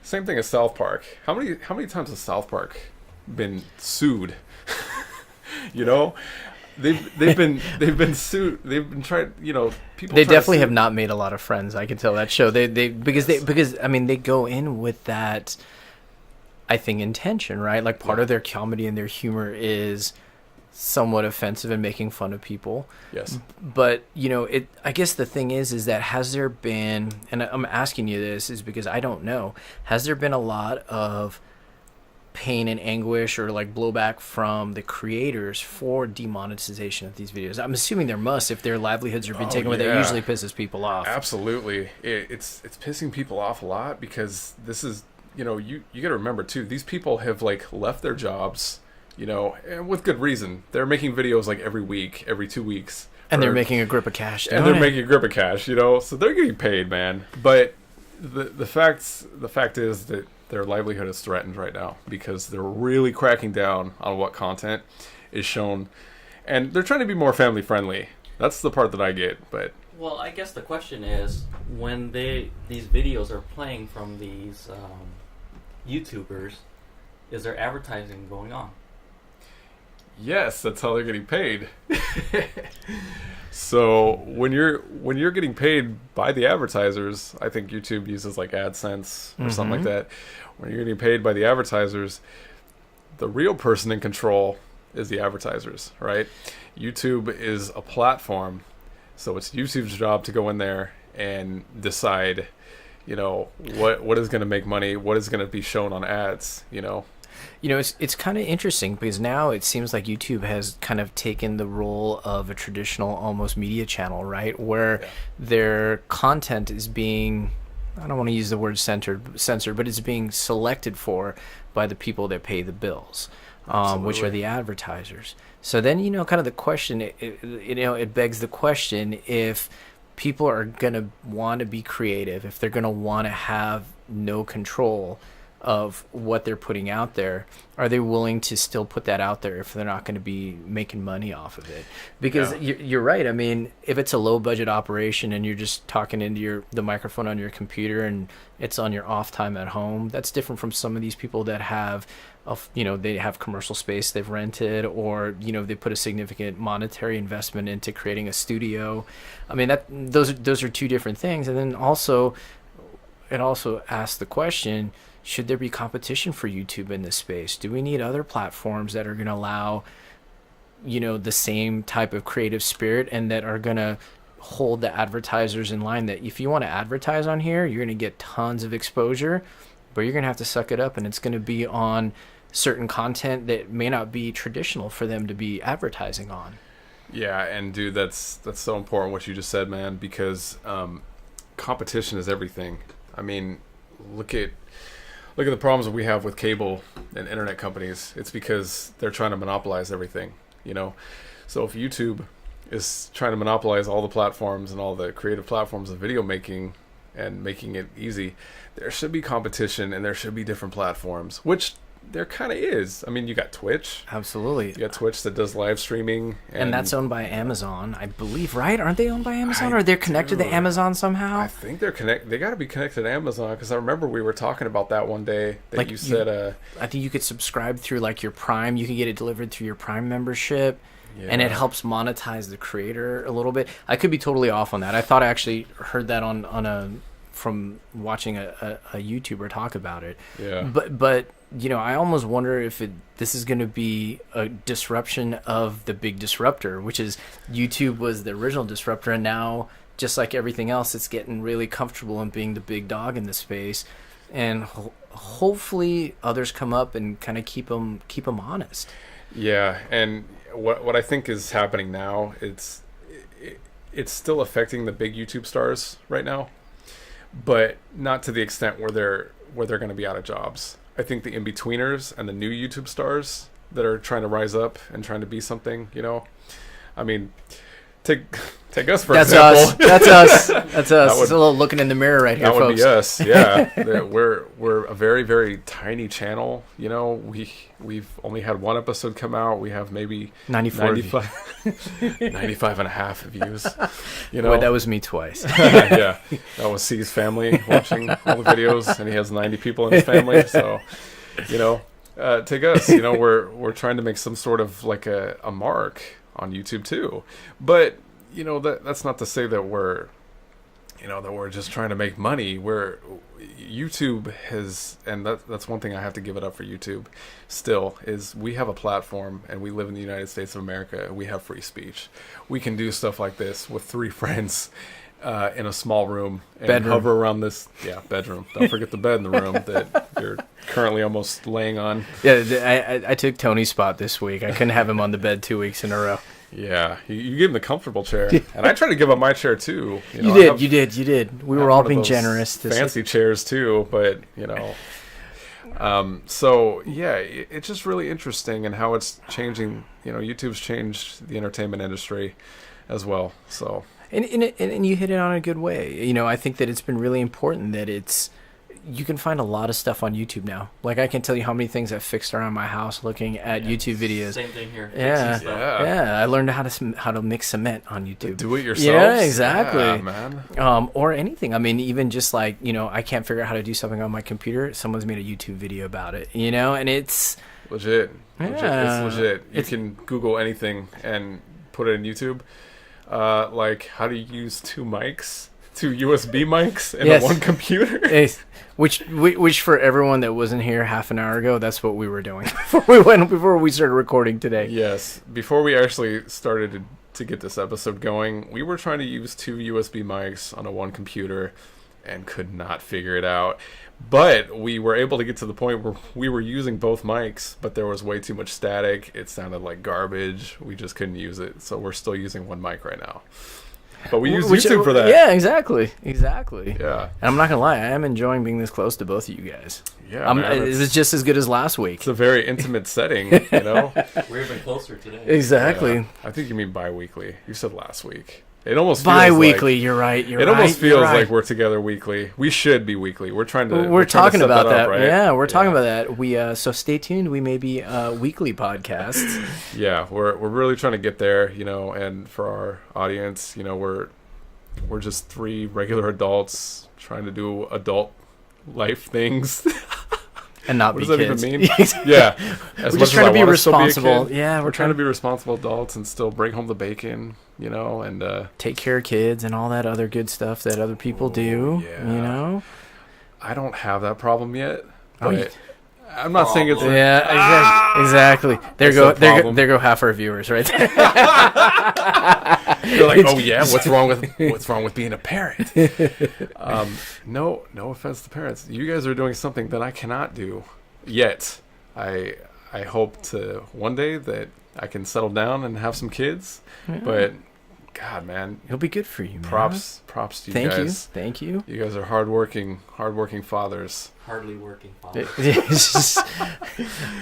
Same thing as South Park. How many times has South Park been sued? You know, they've been sued. They've been trying. You know, people. They definitely have not made a lot of friends. I can tell that show. Because I mean, they go in with that, I think, intention, right? Like part of their comedy and their humor is somewhat offensive and making fun of people. Yes. But, you know, I guess the thing is that has there been, and I'm asking you this is because I don't know, has there been a lot of pain and anguish or like blowback from the creators for demonetization of these videos? I'm assuming there must, if their livelihoods are being taken away. That usually pisses people off. Absolutely. It's pissing people off a lot because this is, you know, you got to remember too, these people have like left their jobs, you know, and with good reason. They're making videos like every week, every 2 weeks. And they're making a grip of cash. And they're making a grip of cash, you know, so they're getting paid, man. But the fact is that their livelihood is threatened right now because they're really cracking down on what content is shown. And they're trying to be more family friendly. That's the part that I get, but... Well, I guess the question is, when these videos are playing from these YouTubers, is there advertising going on? Yes, that's how they're getting paid. So when you're getting paid by the advertisers, I think YouTube uses like AdSense or something like that. When you're getting paid by the advertisers, the real person in control is the advertisers, right? YouTube is a platform, so it's YouTube's job to go in there and decide, you know, what is going to make money, what is going to be shown on ads, you know. You know, it's kind of interesting because now it seems like YouTube has kind of taken the role of a traditional almost media channel, right? Where their content is being, I don't want to use the word censored, but it's being selected for by the people that pay the bills, which are the advertisers. So then, you know, kind of the question, it begs the question, if people are going to want to be creative, if they're going to want to have no control of what they're putting out there, are they willing to still put that out there if they're not going to be making money off of it? Because you're right. I mean, if it's a low budget operation and you're just talking into the microphone on your computer and it's on your off time at home, that's different from some of these people that have, they have commercial space they've rented, or, you know, they put a significant monetary investment into creating a studio. I mean, those are two different things. And then also, it also asks the question, should there be competition for YouTube in this space? Do we need other platforms that are going to allow, you know, the same type of creative spirit and that are going to hold the advertisers in line, that if you want to advertise on here, you're going to get tons of exposure, but you're going to have to suck it up, and it's going to be on certain content that may not be traditional for them to be advertising on. Yeah, and dude, that's so important what you just said, man, because competition is everything. I mean, look at the problems that we have with cable and internet companies. It's because they're trying to monopolize everything, you know. So if YouTube is trying to monopolize all the platforms and all the creative platforms of video making and making it easy, there should be competition and there should be different platforms, which there kind of is. I mean, you got Twitch. Absolutely. You got Twitch that does live streaming, And that's owned by Amazon, I believe, right? Aren't they owned by Amazon, or they're connected to Amazon somehow? I think they're connected. They got to be connected to Amazon, because I remember we were talking about that one day that Like you said. I think you could subscribe through like your Prime. You can get it delivered through your Prime membership, and it helps monetize the creator a little bit. I could be totally off on that. I thought I actually heard that from watching a YouTuber talk about it. Yeah. But I almost wonder if this is going to be a disruption of the big disruptor, which is YouTube was the original disruptor, and now, just like everything else, it's getting really comfortable in being the big dog in the space, and hopefully others come up and kind of keep them honest. Yeah, and what I think is happening now, it's still affecting the big YouTube stars right now, but not to the extent where they're going to be out of jobs. I think the in-betweeners and the new YouTube stars that are trying to rise up and trying to be something, I mean, take us for example. That's us. That's us. That It's a little looking in the mirror right here, That would folks. be us, yeah. We're a very, very tiny channel. We've only had one episode come out. We have maybe 95 and a half views. Boy, that was me twice. Yeah, that was C's family watching all the videos, and he has 90 people in his family. So, take us. We're trying to make some sort of like a mark on YouTube too, but that's not to say that we're just trying to make money. YouTube has, and that's one thing I have to give it up for YouTube still, is we have a platform, and we live in the United States of America, and we have free speech. We can do stuff like this with 3 friends in a small room and bedroom. Hover around this bedroom. Don't forget the bed in the room that you're currently almost laying on. Yeah, I took Tony's spot this week. I couldn't have him on the bed 2 weeks in a row. Yeah, you gave him the comfortable chair, and I tried to give up my chair too. You did. We were all being generous. Fancy chairs too, but so yeah, it's just really interesting and how it's changing. YouTube's changed the entertainment industry as well. So and you hit it on a good way. I think that it's been really important that you can find a lot of stuff on YouTube now. Like, I can tell you how many things I've fixed around my house looking at YouTube videos. Same thing here. Yeah. I learned how to mix cement on YouTube. Do it yourself. Yeah, exactly. Yeah, man. Or anything. I mean, even just like, I can't figure out how to do something on my computer. Someone's made a YouTube video about it, and it's legit. Yeah. It's legit. You can Google anything and put it in YouTube. Like how to use 2 USB mics in one computer. Which for everyone that wasn't here half an hour ago, that's what we were doing before we started recording today. Yes, before we actually started to get this episode going, we were trying to use 2 USB mics on one computer and could not figure it out. But we were able to get to the point where we were using both mics, but there was way too much static. It sounded like garbage. We just couldn't use it. So we're still using 1 mic right now. But we use YouTube for that. Yeah, exactly. Yeah. And I'm not gonna lie, I am enjoying being this close to both of you guys. Yeah, man, it was just as good as last week. It's a very intimate setting, We're even closer today. Exactly. Yeah. I think you mean bi-weekly. You said last week. It almost bi-weekly. Feels like, you're right. It almost feels like we're together weekly. We should be weekly. We're trying to. We're talking about that. Up, right? Yeah, we're talking about that. We so stay tuned. We may be weekly podcasts. Yeah, we're really trying to get there. And for our audience, we're just 3 regular adults trying to do adult life things. And not what be does kids. that even mean? Yeah. We're just trying to be responsible. Yeah, we're trying to be responsible adults and still bring home the bacon, and take care of kids and all that other good stuff that other people do. Yeah. I don't have that problem yet. Oh, But I'm not saying it's exactly. There go half our viewers right there. You're like, oh yeah, what's wrong with being a parent? No offense to parents. You guys are doing something that I cannot do yet. I hope to one day that I can settle down and have some kids. Yeah. But God, man, it'll be good for you, man. Props to you guys. Thank you. You guys are hardworking fathers. Hardly working fathers.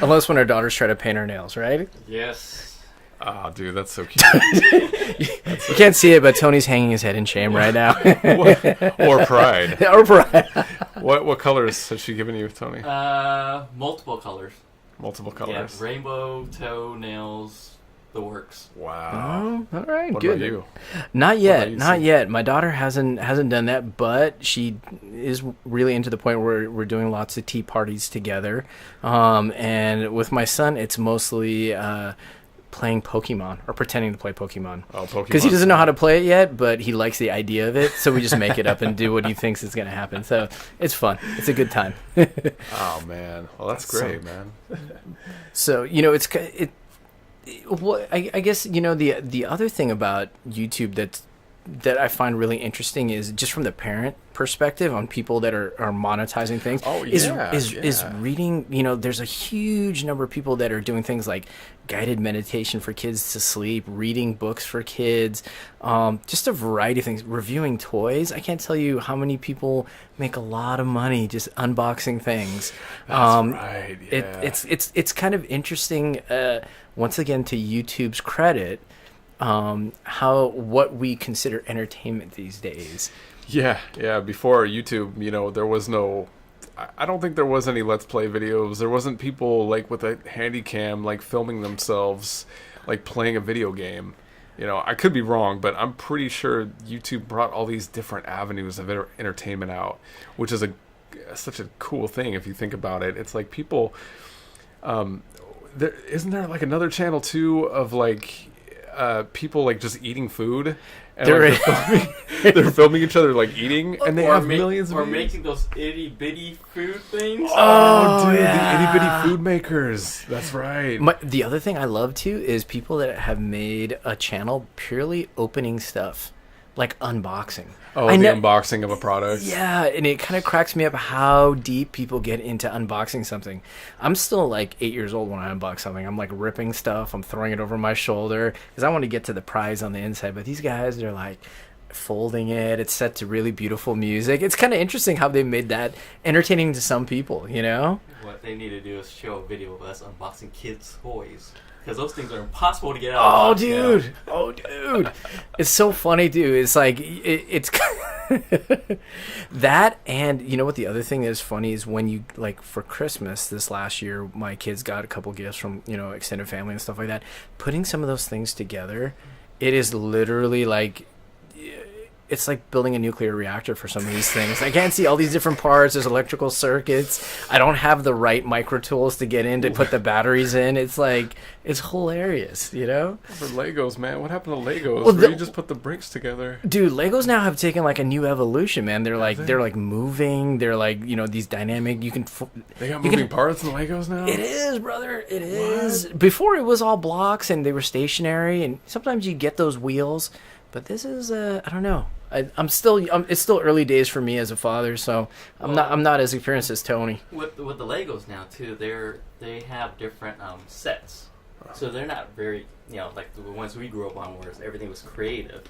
Unless when our daughters try to paint our nails, right? Yes. Oh, dude, that's so cute. You can't see it, but Tony's hanging his head in shame right now. Or pride. Or pride. What colors has she given you, Tony? Multiple colors. Multiple Yeah, colors. rainbow, toenails, the works. Wow. Oh, all right, What good. about you? Not yet, about you, not Steve? yet. My daughter hasn't done that, but she is really into the point where we're doing lots of tea parties together. And with my son, it's mostly playing Pokemon or pretending to play Pokemon. Oh, Pokemon. Because he doesn't know how to play it yet, but he likes the idea of it, so we just make it up and do what he thinks is going to happen. So it's fun. It's a good time. Oh man. Well, that's great, man. So I guess the other thing about YouTube that I find really interesting is just from the parent perspective on people that are monetizing things. Oh, is yeah. reading. There's a huge number of people that are doing things like guided meditation for kids to sleep, reading books for kids, just a variety of things. Reviewing toys. I can't tell you how many people make a lot of money just unboxing things. That's right. Yeah. It's kind of interesting. Once again, to YouTube's credit, what we consider entertainment these days. Yeah. Before YouTube, there was no. I don't think there was any Let's Play videos. There wasn't people like with a handy cam like filming themselves like playing a video game. I could be wrong, but I'm pretty sure YouTube brought all these different avenues of entertainment out, which is such a cool thing if you think about it. It's like people. Isn't there like another channel too of like people like just eating food, and they're filming each other like eating, and they have millions of or views. making those itty bitty food things. Oh, dude, yeah. the itty bitty food makers. That's right. The other thing I love too is people that have made a channel purely opening stuff, like unboxing. Oh, the unboxing of a product. Yeah, and it kind of cracks me up how deep people get into unboxing something. I'm still like 8 years old when I unbox something. I'm like ripping stuff. I'm throwing it over my shoulder because I want to get to the prize on the inside. But these guys, they're like folding it. It's set to really beautiful music. It's kind of interesting how they made that entertaining to some people, What they need to do is show a video of us unboxing kids' toys. Because those things are impossible to get out of the box. Oh, dude. It's so funny, dude. It's like, it's that. And you know what? The other thing that is funny is when you, like, for Christmas this last year, my kids got a couple gifts from, extended family and stuff like that. Putting some of those things together, it is literally like, it's like building a nuclear reactor for some of these things. I can't see all these different parts. There's electrical circuits. I don't have the right micro tools to get in to put the batteries in. It's like, it's hilarious, For Legos, man. What happened to Legos? Well, Where you just put the bricks together? Dude, Legos now have taken like a new evolution, man. They're like moving. They're like, these dynamic, They got moving parts in Legos now? It is, brother. It is. Before it was all blocks and they were stationary, and sometimes you get those wheels, but this is I don't know. It's still early days for me as a father, so I'm not as experienced as Tony. With the Legos now too, they have different sets, so they're not very like the ones we grew up on, where everything was creative.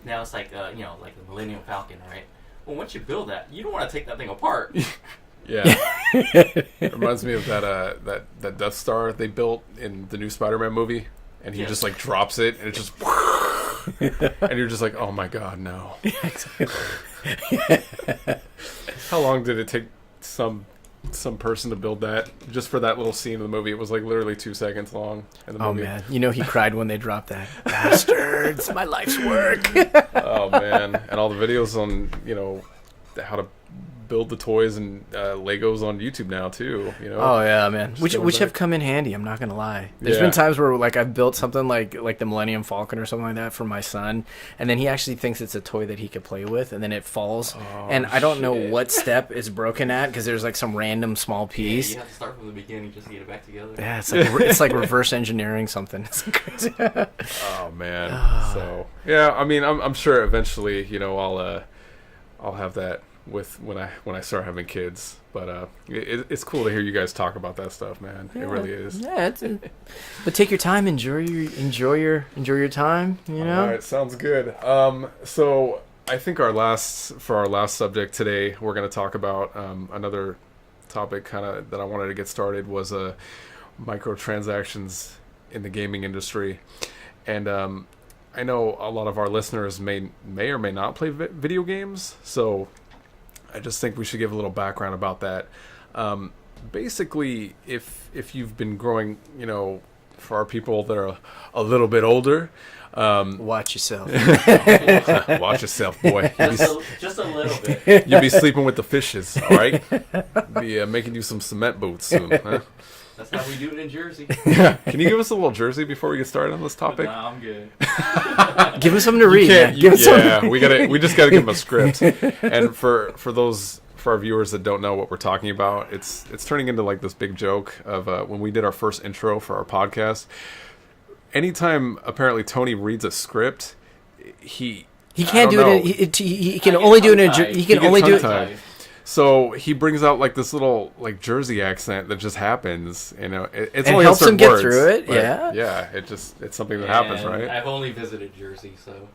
Now it's like like the Millennium Falcon, right? Well, once you build that, you don't want to take that thing apart. Yeah. It reminds me of that Death Star they built in the new Spider-Man movie, and he just like drops it, and it just. And you're just like, oh my god, no. How long did it take some person to build that just for that little scene in the movie? It was like literally 2 seconds long in the movie. Oh man, he cried when they dropped that. Bastards, my life's work. Oh man, and all the videos on how to build the toys and Legos on YouTube now too. Oh yeah, man. Which going have back. come in handy. I'm not gonna lie. There's Yeah. been times where like I've built something like the Millennium Falcon or something like that for my son, and then he actually thinks it's a toy that he could play with, and then it falls, and I don't know what step it's broken at because there's like some random small piece. You have to start from the beginning just to get it back together. Yeah, it's like reverse engineering something. It's crazy. Oh man. So yeah, I mean, I'm sure eventually, I'll have that with when I start having kids. But it's cool to hear you guys talk about that stuff, man. It really is. Yeah, but take your time, enjoy your time. All right, sounds good. So I think for our last subject today, we're going to talk about another topic kind of that I wanted to get started was microtransactions in the gaming industry, and I know a lot of our listeners may or may not play video games, so I just think we should give a little background about that. basically, if you've been growing, for our people that are a little bit older, Watch yourself. watch yourself, boy. Just a little bit. You'll be sleeping with the fishes, all right? Be making you some cement boots soon, huh? That's how we do it in Jersey. Can you give us a little Jersey before we get started on this topic? Nah, I'm good. Give him something to read. Can't- Man. Give him something. we just gotta give them a script. And for our viewers that don't know what we're talking about, it's turning into like this big joke of when we did our first intro for our podcast. Anytime apparently Tony reads a script, he can't do it. He can I get only do it in. tongue-tied. He can He only gets do it. tongue-tied. So he brings out like this little like Jersey accent that just happens. It's And only helps on him certain get words, through it, but yeah. It's something that happens, And right? I've only visited Jersey, so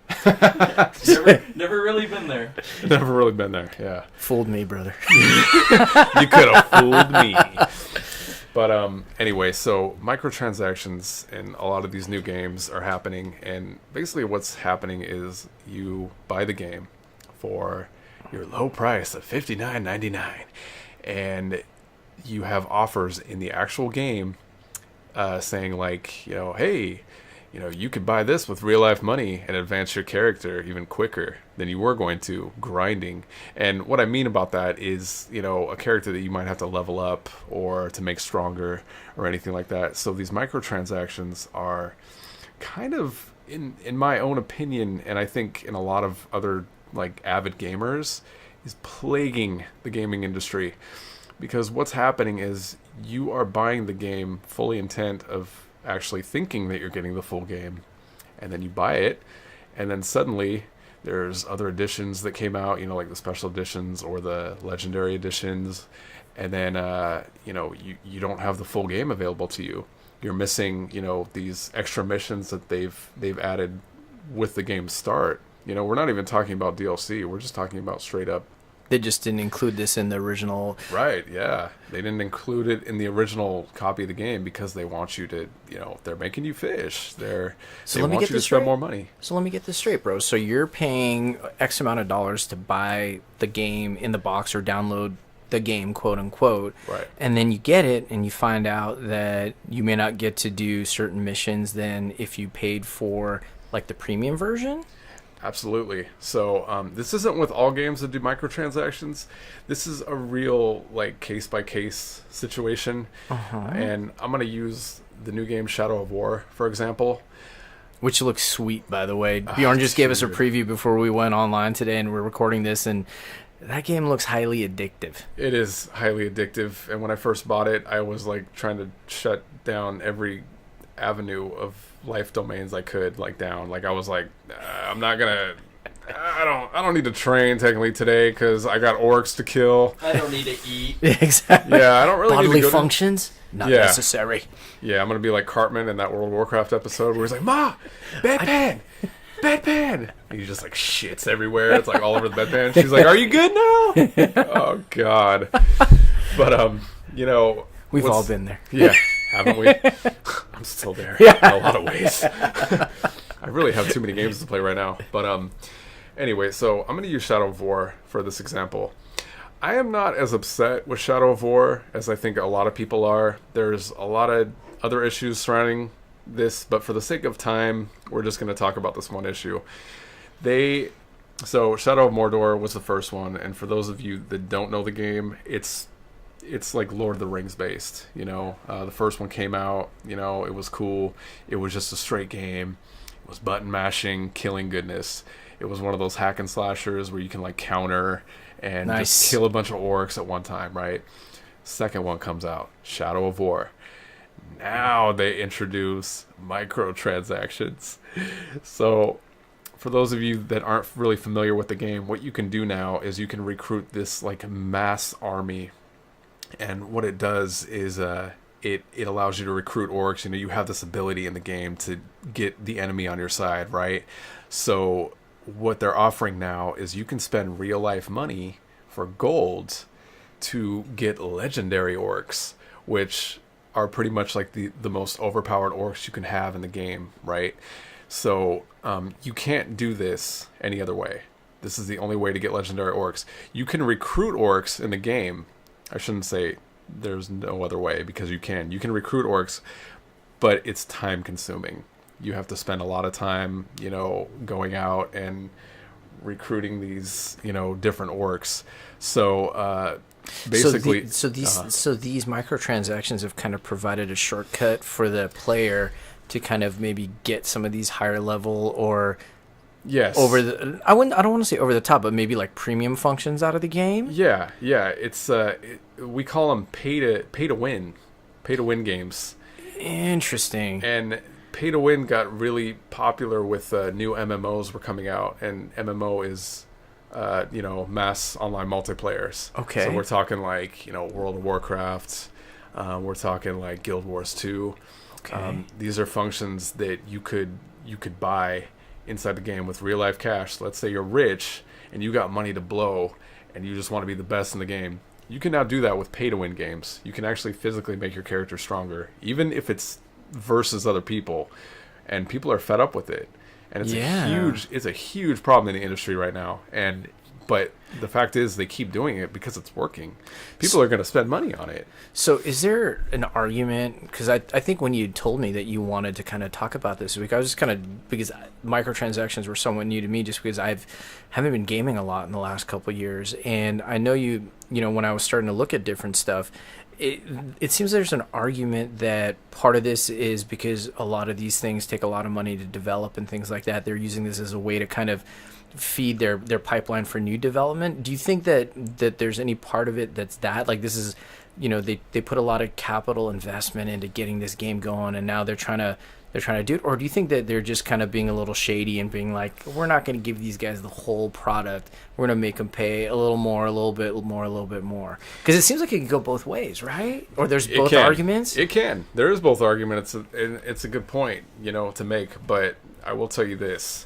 never really been there. Never really been there. Yeah, Fooled me, brother. you could have fooled me. But anyway, so microtransactions in a lot of these new games are happening, and basically what's happening is you buy the game for your low price of $59.99, and you have offers in the actual game saying like, hey, you could buy this with real life money and advance your character even quicker than you were going to grinding. And what I mean about that is, a character that you might have to level up or to make stronger or anything like that. So these microtransactions are kind of, in my own opinion, and I think in a lot of other like avid gamers, is plaguing the gaming industry. Because what's happening is you are buying the game fully intent of actually thinking that you're getting the full game, and then you buy it, and then suddenly there's other editions that came out, like the special editions or the legendary editions, and then you don't have the full game available to you. You're missing these extra missions that they've added with the game's start. We're not even talking about DLC. We're just talking about straight up. They just didn't include this in the original. Right, yeah. They didn't include it in the original copy of the game because they want you to, they're making you fish. They want you to spend more money. So let me get this straight, bro. So you're paying X amount of dollars to buy the game in the box or download the game, quote unquote. Right. And then you get it and you find out that you may not get to do certain missions than if you paid for like the premium version. Absolutely. So this isn't with all games that do microtransactions. This is a real like case-by-case situation. And I'm going to use the new game Shadow of War, for example. Which looks sweet, by the way. Bjorn just gave us a preview before we went online today, and we're recording this, and that game looks highly addictive. It is highly addictive. And when I first bought it, I was like trying to shut down every avenue of life domains I could down. Like I was like, I'm not gonna. I don't need to train technically today because I got orcs to kill. I don't need to eat. Exactly. Yeah, I don't really Bodily need to go functions not Yeah. necessary. Yeah, I'm gonna be like Cartman in that World of Warcraft episode where he's like, "Ma, bedpan, bedpan." And he just like shits everywhere. It's like all over the bedpan. She's like, "Are you good now?" Oh God. But We've all been there. Yeah, haven't we? I'm still there in a lot of ways. I really have too many games to play right now. But anyway, so I'm going to use Shadow of War for this example. I am not as upset with Shadow of War as I think a lot of people are. There's a lot of other issues surrounding this, but for the sake of time, we're just going to talk about this one issue. So Shadow of Mordor was the first one, and for those of you that don't know the game, it's like Lord of the Rings based. The first one came out, it was cool. It was just a straight game. It was button mashing, killing goodness. It was one of those hack and slashers where you can counter and just kill a bunch of orcs at one time, right? Second one comes out, Shadow of War. Now they introduce microtransactions. So for those of you that aren't really familiar with the game, what you can do now is you can recruit this mass army. And what it does is it allows you to recruit orcs. You have this ability in the game to get the enemy on your side, right? So what they're offering now is you can spend real life money for gold to get legendary orcs, which are pretty much like the most overpowered orcs you can have in the game, right? So you can't do this any other way. This is the only way to get legendary orcs. You can recruit orcs in the game. I shouldn't say there's no other way, because you can recruit orcs, but it's time consuming. You have to spend a lot of time, going out and recruiting these, different orcs. So basically, so these microtransactions have kind of provided a shortcut for the player to kind of maybe get some of these higher level or yes, I don't want to say over the top, but maybe like premium functions out of the game. Yeah. It's we call them pay to win games. Interesting. And pay to win got really popular with new MMOs were coming out, and MMO is mass online multiplayers. Okay. So we're talking like World of Warcraft, we're talking like Guild Wars 2. Okay. These are functions that you could buy inside the game with real life cash. Let's say you're rich and you got money to blow and you just want to be the best in the game. You can now do that with pay to win games. You can actually physically make your character stronger, even if it's versus other people, and people are fed up with it. And it's a huge problem in the industry right now. But the fact is, they keep doing it because it's working. People are going to spend money on it. So is there an argument, because I think when you told me that you wanted to kind of talk about this week, I was just kind of, because microtransactions were somewhat new to me, just because haven't been gaming a lot in the last couple of years. And I know when I was starting to look at different stuff, it seems there's an argument that part of this is because a lot of these things take a lot of money to develop and things like that. They're using this as a way to kind of feed their pipeline for new development. Do you think that there's any part of it that's that, like, this is, they put a lot of capital investment into getting this game going, and now they're trying to do it? Or do you think that they're just kind of being a little shady and being like, we're not going to give these guys the whole product, we're going to make them pay a little more, a little bit more, a little bit more? Because it seems like it can go both ways, right? Or there's both arguments? It can. There is both arguments. It's a good point, to make. But I will tell you this.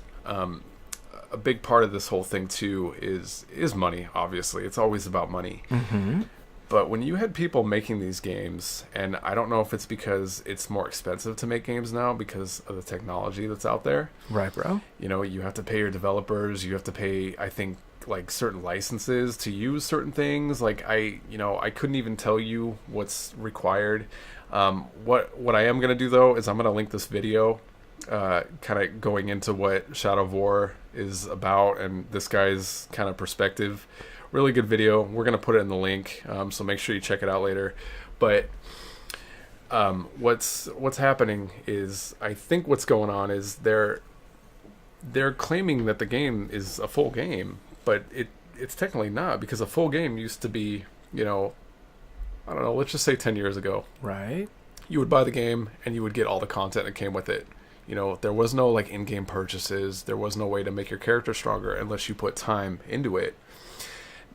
A big part of this whole thing, too, is money, obviously. It's always about money. Mm-hmm. But when you had people making these games, and I don't know if it's because it's more expensive to make games now because of the technology that's out there. Right, bro. You have to pay your developers. You have to pay, I think, like certain licenses to use certain things. Like I couldn't even tell you what's required. What I am going to do, though, is I'm going to link this video kind of going into what Shadow of War is about and this guy's kind of perspective. Really good video. We're going to put it in the link, so make sure you check it out later. But what's happening is, I think what's going on is they're claiming that the game is a full game, but it's technically not, because a full game used to be, I don't know, let's just say 10 years ago. Right. You would buy the game and you would get all the content that came with it. There was no like in-game purchases. There was no way to make your character stronger unless you put time into it.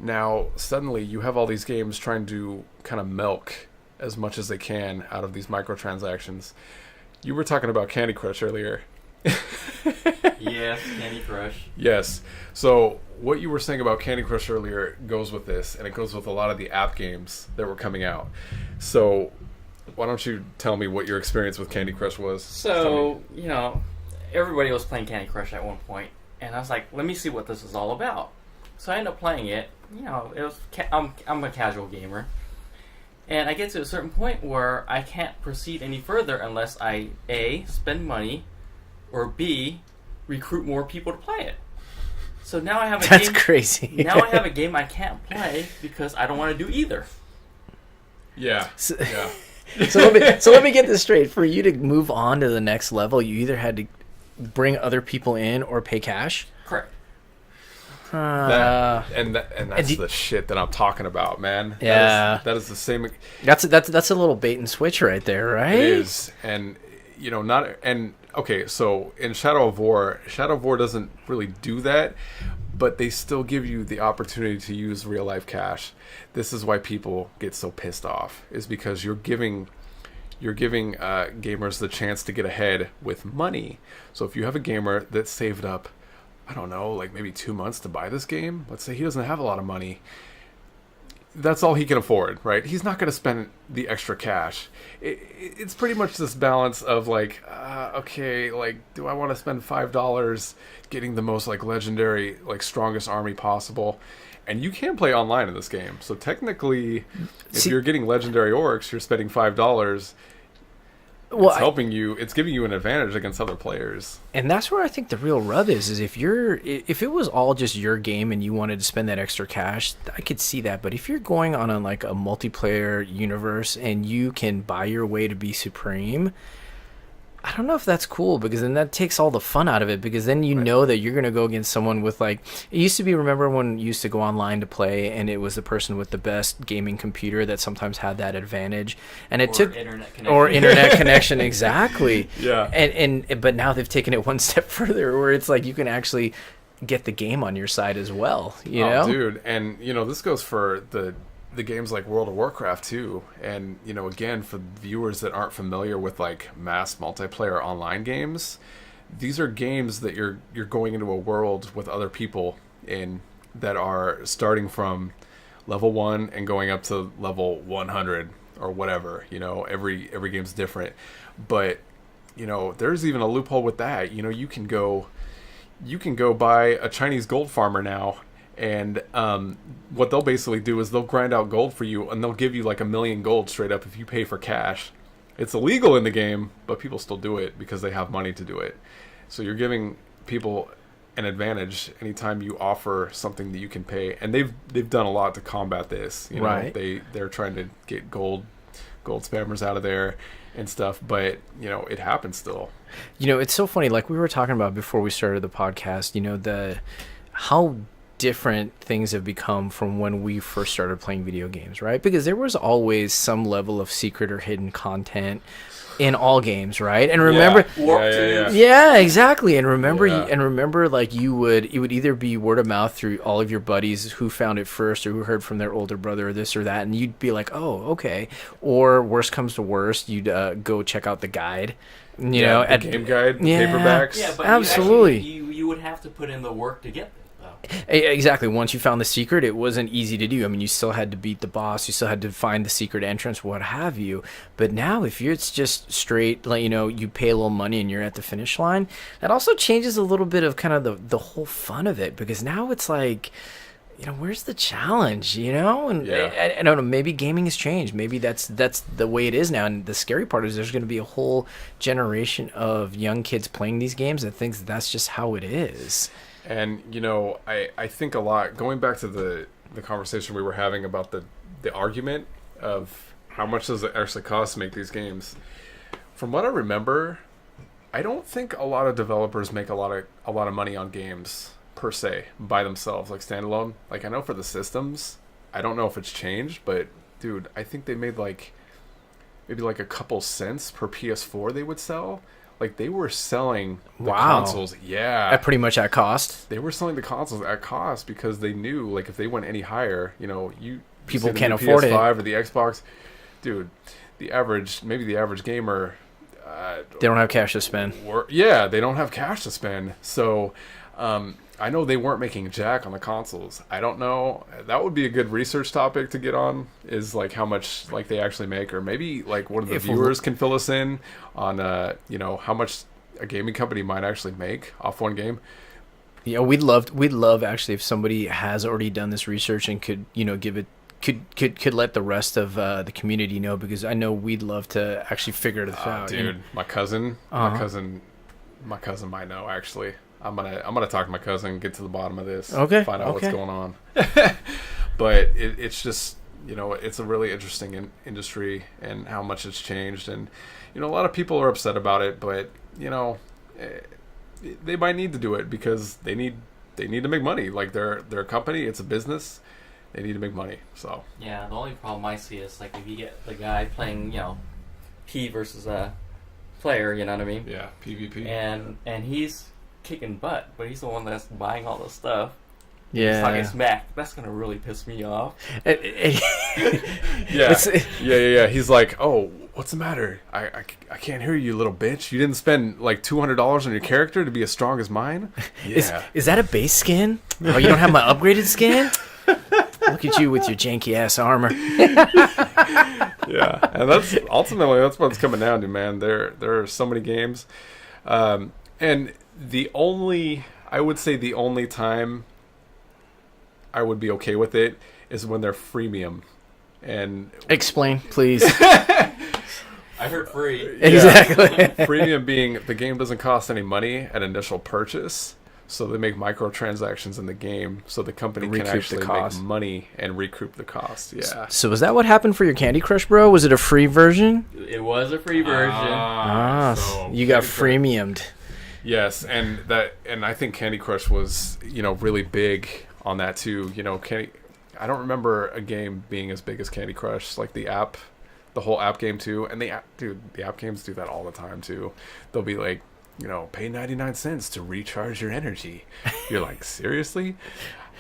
Now, suddenly, you have all these games trying to kind of milk as much as they can out of these microtransactions. You were talking about Candy Crush earlier. Yes, Candy Crush. Yes. So, what you were saying about Candy Crush earlier goes with this, and it goes with a lot of the app games that were coming out. So, why don't you tell me what your experience with Candy Crush was? So, everybody was playing Candy Crush at one point, and I was like, let me see what this is all about. So I ended up playing it. I'm a casual gamer, and I get to a certain point where I can't proceed any further unless I A, spend money, or B, recruit more people to play it. So now I have a game. That's crazy. Now I have a game I can't play because I don't want to do either. Yeah. Yeah. So let me get this straight. For you to move on to the next level, you either had to bring other people in or pay cash. Correct. That's the shit that I'm talking about, man. Yeah, that is the same. That's a little bait and switch right there, right? It is, and okay. So in Shadow of War doesn't really do that, but they still give you the opportunity to use real life cash. This is why people get so pissed off, is because you're giving gamers the chance to get ahead with money. So if you have a gamer that saved up, I don't know, like maybe 2 months to buy this game, let's say he doesn't have a lot of money, that's all he can afford, right? He's not going to spend the extra cash. It's pretty much this balance of like, okay, like, do I want to spend $5 getting the most like legendary, like strongest army possible? and you can play online in this game. So technically, if See- you're getting legendary orcs, you're spending $5. Well, It's helping you. It's giving you an advantage against other players. and that's where I think the real rub is if it was all just your game and you wanted to spend that extra cash, I could see that. But if you're going on like a multiplayer universe and you can buy your way to be supreme, I don't know if that's cool, because then that takes all the fun out of it, because then you know that you're going to go against someone with, like, it used to be, remember when you used to go online to play and it was the person with the best gaming computer that sometimes had that advantage, and it took internet connection, exactly. Yeah. And but now they've taken it one step further, where it's like you can actually get the game on your side as well, you know? Dude, and this goes for the games like World of Warcraft too. And again, for viewers that aren't familiar with like mass multiplayer online games, these are games that you're going into a world with other people in that are starting from level 1 and going up to level 100 or whatever. Every game's different, but there's even a loophole with that. You can go buy a Chinese gold farmer now. And what they'll basically do is they'll grind out gold for you, and they'll give you like 1 million gold straight up if you pay for cash. It's illegal in the game, but people still do it because they have money to do it. So you're giving people an advantage anytime you offer something that you can pay. And they've done a lot to combat this. Right. They're trying to get gold spammers out of there and stuff, but it happens still. It's so funny. Like we were talking about before we started the podcast. How different things have become from when we first started playing video games, right? Because there was always some level of secret or hidden content in all games, right? And remember, yeah, exactly. And remember, like it would either be word of mouth through all of your buddies who found it first, or who heard from their older brother, or this or that, and you'd be like, oh, okay. Or worst comes to worst, you'd go check out the guide. The game guide, paperbacks. Yeah, but absolutely. You would have to put in the work to get it. Exactly. Once you found the secret, it wasn't easy to do. I mean, you still had to beat the boss. You still had to find the secret entrance, what have you. But now, if it's just straight, like, you pay a little money and you're at the finish line, that also changes a little bit of kind of the whole fun of it. Because now it's like, where's the challenge, And I don't know, maybe gaming has changed. Maybe that's the way it is now. And the scary part is there's going to be a whole generation of young kids playing these games that thinks that's just how it is. And I think a lot, going back to the conversation we were having about the argument of how much does it actually cost to make these games. From what I remember, I don't think a lot of developers make a lot of money on games per se by themselves, like standalone. Like I know for the systems, I don't know if it's changed, but dude, I think they made maybe a couple cents per PS4 they would sell. Like, they were selling the consoles. Yeah. Pretty much at cost? They were selling the consoles at cost because they knew, like, if they went any higher, people can't afford it. PS5 or the Xbox. Dude, the average gamer... they don't have cash to spend. They don't have cash to spend. So, I know they weren't making jack on the consoles. I don't know. That would be a good research topic to get on, is like how much like they actually make, or maybe like one of the viewers can fill us in on how much a gaming company might actually make off one game. Yeah, we'd love actually if somebody has already done this research and could give it could let the rest of the community know, because I know we'd love to actually figure this out. Dude, my cousin might know actually. I'm gonna talk to my cousin, get to the bottom of this, find out what's going on. But it's just it's a really interesting industry and how much it's changed, and a lot of people are upset about it, but they might need to do it because they need to make money. Like they're a company, it's a business, they need to make money. So yeah, the only problem I see is like if you get the guy playing P versus a player, you know what I mean? Yeah, PvP, and he's kicking butt, but he's the one that's buying all the stuff. Yeah, he's talking smack. That's gonna really piss me off. Yeah. He's like, "Oh, what's the matter? I can't hear you, little bitch. You didn't spend like $200 on your character to be as strong as mine." Yeah. Is that a base skin? Oh, you don't have my upgraded skin? Look at you with your janky ass armor. Yeah, and that's what it's coming down to, man. There are so many games, and I would say the only time I would be okay with it is when they're freemium. And Explain, please. I heard free. Exactly. Freemium being the game doesn't cost any money at initial purchase, so they make microtransactions in the game, so the company Recoup can the actually cost. make money and recoup the cost. Yeah. So was that what happened for your Candy Crush, bro? Was it a free version? It was a free version. So You got Candy Crush- freemiumed. Yes, and I think Candy Crush was, really big on that too. I don't remember a game being as big as Candy Crush, like the whole app game too. And the app games do that all the time too. They'll be like, pay 99 cents to recharge your energy. You're like, seriously?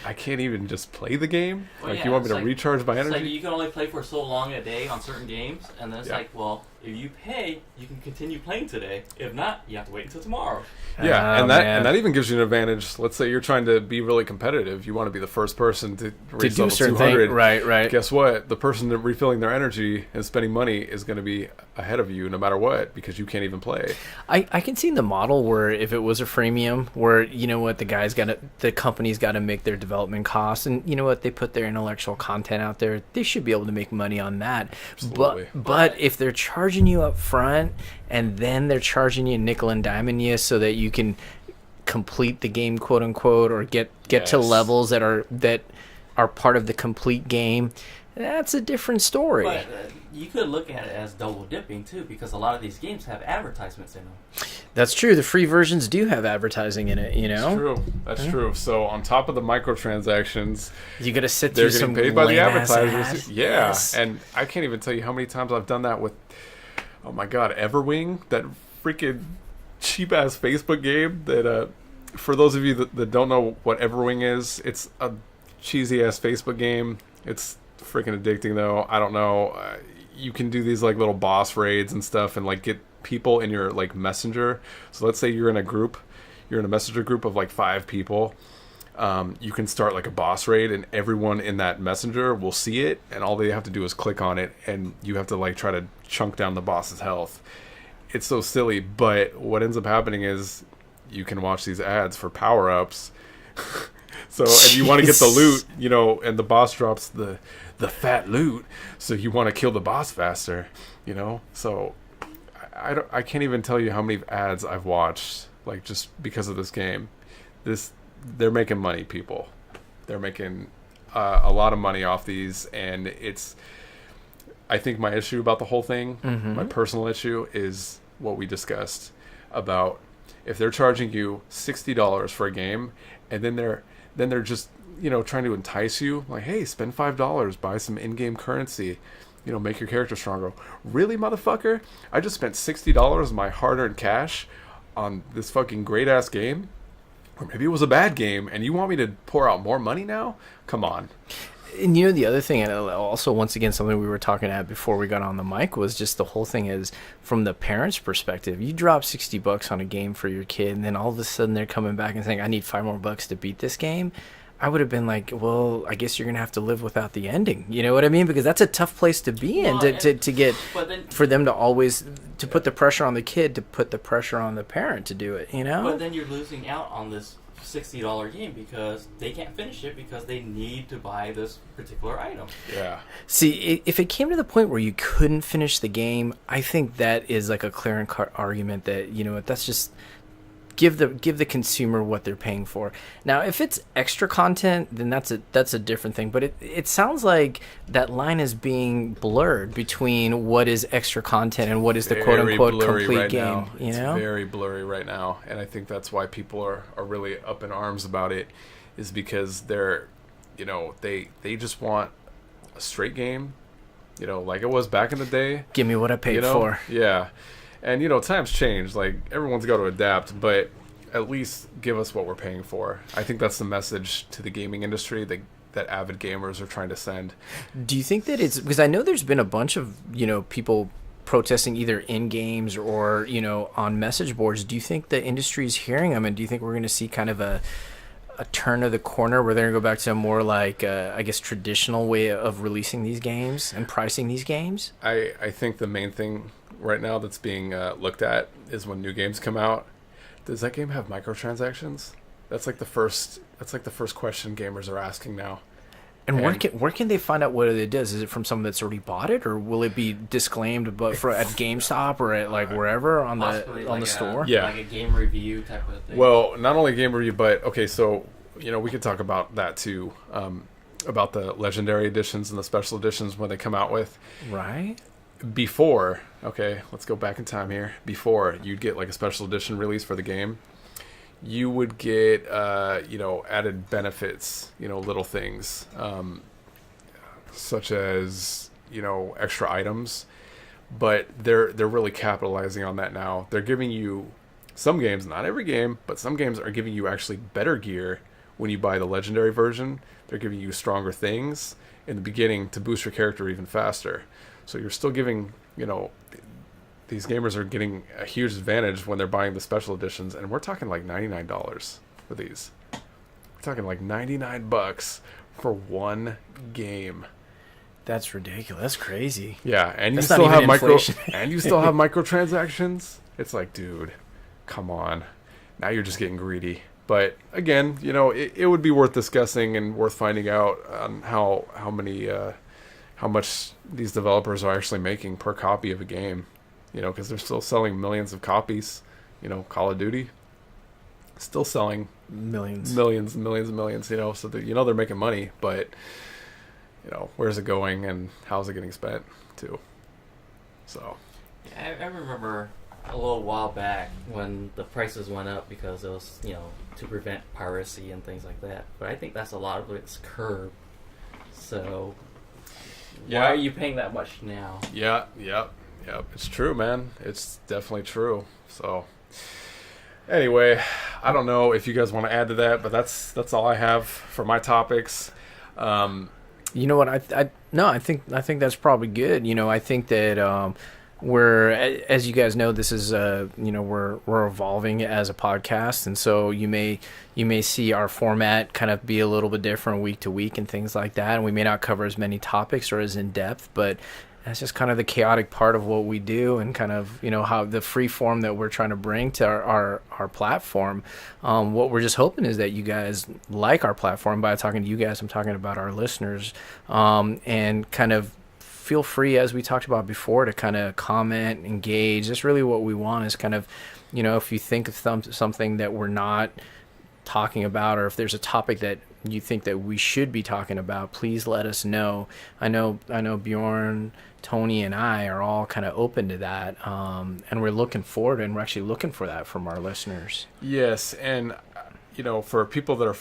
I can't even just play the game? Well, you want me to like, recharge my It's energy? like you can only play for so long a day on certain games, and then it's Yeah. like, well, if you pay, you can continue playing today. If not, you have to wait until tomorrow. Yeah, Oh, and man. that even gives you an advantage. Let's say you're trying to be really competitive. You want to be the first person to To reach do level certain 200. things. Right. Guess what? The person that refilling their energy and spending money is going to be ahead of you no matter what, because you can't even play. I can see the model where if it was a freemium, where the company's got to make their development costs, and you know what, they put their intellectual content out there, they should be able to make money on that. Absolutely. But if they're charging you up front and then they're charging you nickel and diming you so that you can complete the game, quote unquote, or get to Yes. levels that are part of the complete game, that's a different story. But you could look at it as double dipping too, because a lot of these games have advertisements in them. That's true. The free versions do have advertising in it, That's true. That's true. So on top of the microtransactions, You got to sit they're through some getting paid by the lame-ass advertisers. ads. Yeah, Yes. and I can't even tell you how many times I've done that with, oh my god, Everwing, that freaking cheap ass Facebook game. That for those of you that don't know what Everwing is, it's a cheesy ass Facebook game. It's freaking addicting though. I don't know. You can do these like little boss raids and stuff, and like get people in your like messenger. So let's say you're in a messenger group of like 5 people. You can start like a boss raid, and everyone in that messenger will see it, and all they have to do is click on it, and you have to like try to chunk down the boss's health. It's so silly, but what ends up happening is you can watch these ads for power-ups. So, and you want to get the loot, and the boss drops the fat loot, so you want to kill the boss faster, So I can't even tell you how many ads I've watched, like, just because of this game. They're making money, people. They're making a lot of money off these, and I think my issue about the whole thing, my personal issue, is what we discussed about if they're charging you $60 for a game, and then they're just trying to entice you, like, hey, spend $5, buy some in-game currency, make your character stronger. Really, motherfucker? I just spent $60 of my hard-earned cash on this fucking great-ass game? Or maybe it was a bad game, and you want me to pour out more money now? Come on. And the other thing, and also once again something we were talking at before we got on the mic, was just the whole thing is from the parent's perspective. You drop $60 on a game for your kid, and then all of a sudden they're coming back and saying, I need $5 more to beat this game. I would have been like, well, I guess you're gonna have to live without the ending. You know what I mean? Because that's a tough place to be in, to get, But then, for them to always to put the pressure on the kid, to put the pressure on the parent to do it. but then you're losing out on this $60 game because they can't finish it because they need to buy this particular item. Yeah. See, if it came to the point where you couldn't finish the game, I think that is like a clear and cut argument that, that's just give the consumer what they're paying for. Now, if it's extra content, then that's a different thing. But it sounds like that line is being blurred between what is extra content and what is the quote unquote complete right game. now. You It's know, very blurry right now, and I think that's why people are really up in arms about it, is because they're, they just want a straight game, like it was back in the day. give me what I paid for. Yeah. And, times change. Like, everyone's got to adapt, but at least give us what we're paying for. I think that's the message to the gaming industry that avid gamers are trying to send. Do you think that it's because I know there's been a bunch of people protesting either in games or on message boards? Do you think the industry is hearing them, and do you think we're going to see kind of a turn of the corner where they're going to go back to a more like I guess traditional way of releasing these games and pricing these games? I think the main thing right now that's being looked at is when new games come out. Does that game have microtransactions? That's like the first question gamers are asking now. And where can they find out what it is? Is it from someone that's already bought it, or will it be disclaimed at GameStop or at like wherever on the store? Yeah, like a game review type of thing. Well, not only game review, but okay, so we could talk about that too, about the legendary editions and the special editions when they come out with. Right. Before, okay, let's go back in time here. Before you'd get like a special edition release for the game, you would get added benefits, little things, such as extra items, but they're really capitalizing on that now. They're giving you some games, not every game, but some games are giving you actually better gear when you buy the legendary version. They're giving you stronger things in the beginning to boost your character even faster. So you're still giving, these gamers are getting a huge advantage when they're buying the special editions, and we're talking like $99 for these. We're talking like $99 for one game. That's ridiculous. That's crazy. Yeah, and That's you still have inflation. microtransactions. It's like, dude, come on. Now you're just getting greedy. But again, it would be worth discussing and worth finding out on how much these developers are actually making per copy of a game. Because they're still selling millions of copies. Call of Duty, still selling millions. So they're making money, but where's it going and how's it getting spent too? So, yeah, I remember a little while back when the prices went up because it was to prevent piracy and things like that. But I think that's a lot of it's curbed. So, why are you paying that much now? Yeah. It's true, man. It's definitely true. So, anyway, I don't know if you guys want to add to that, but that's all I have for my topics. You know what? I think that's probably good. I think that we're, as you guys know, this is we're evolving as a podcast, and so you may see our format kind of be a little bit different week to week and things like that, and we may not cover as many topics or as in depth, but that's just kind of the chaotic part of what we do, and kind of how the free form that we're trying to bring to our platform. What we're just hoping is that you guys like our platform. By talking to you guys, I'm talking about our listeners, and kind of feel free, as we talked about before, to kind of comment, engage. That's really what we want, is kind of, if you think of something that we're not talking about, or if there's a topic that you think that we should be talking about, please let us know. I know Bjorn, Tony, and I are all kind of open to that, and we're looking forward, and we're actually looking for that from our listeners. Yes, and for people that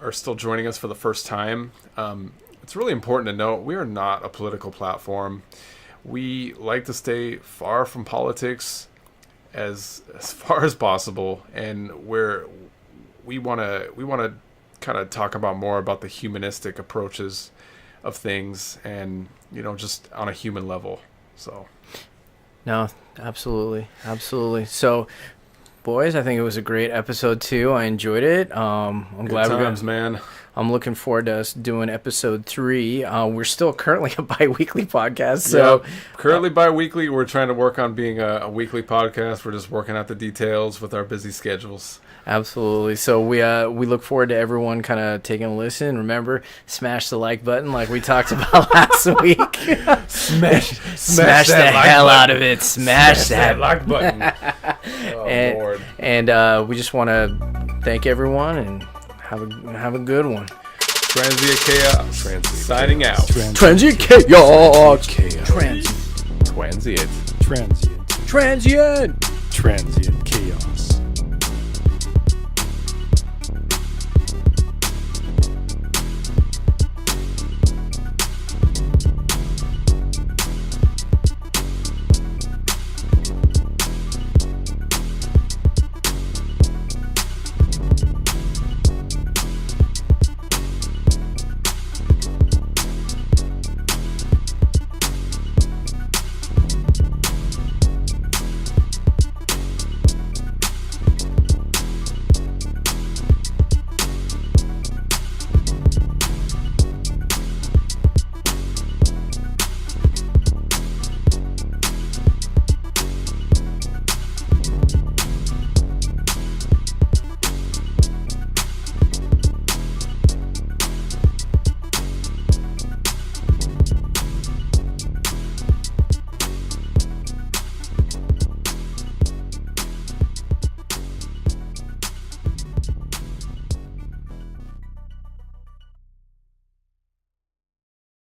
are still joining us for the first time, it's really important to note we are not a political platform. We like to stay far from politics as far as possible, and we want to kind of talk about more about the humanistic approaches of things, and just on a human level. So no, absolutely. So boys, I think it was a great episode 2. I enjoyed it. I'm glad man. I'm looking forward to us doing episode 3. We're still currently a bi-weekly podcast. So currently bi-weekly. We're trying to work on being a weekly podcast. We're just working out the details with our busy schedules. Absolutely. So we look forward to everyone kind of taking a listen. Remember, smash the like button like we talked about last week. smash the hell out of it. Smash that like button. Lord. And we just want to thank everyone and have a good one. Transient Chaos. Signing out. Transient Chaos. Transient. Transient.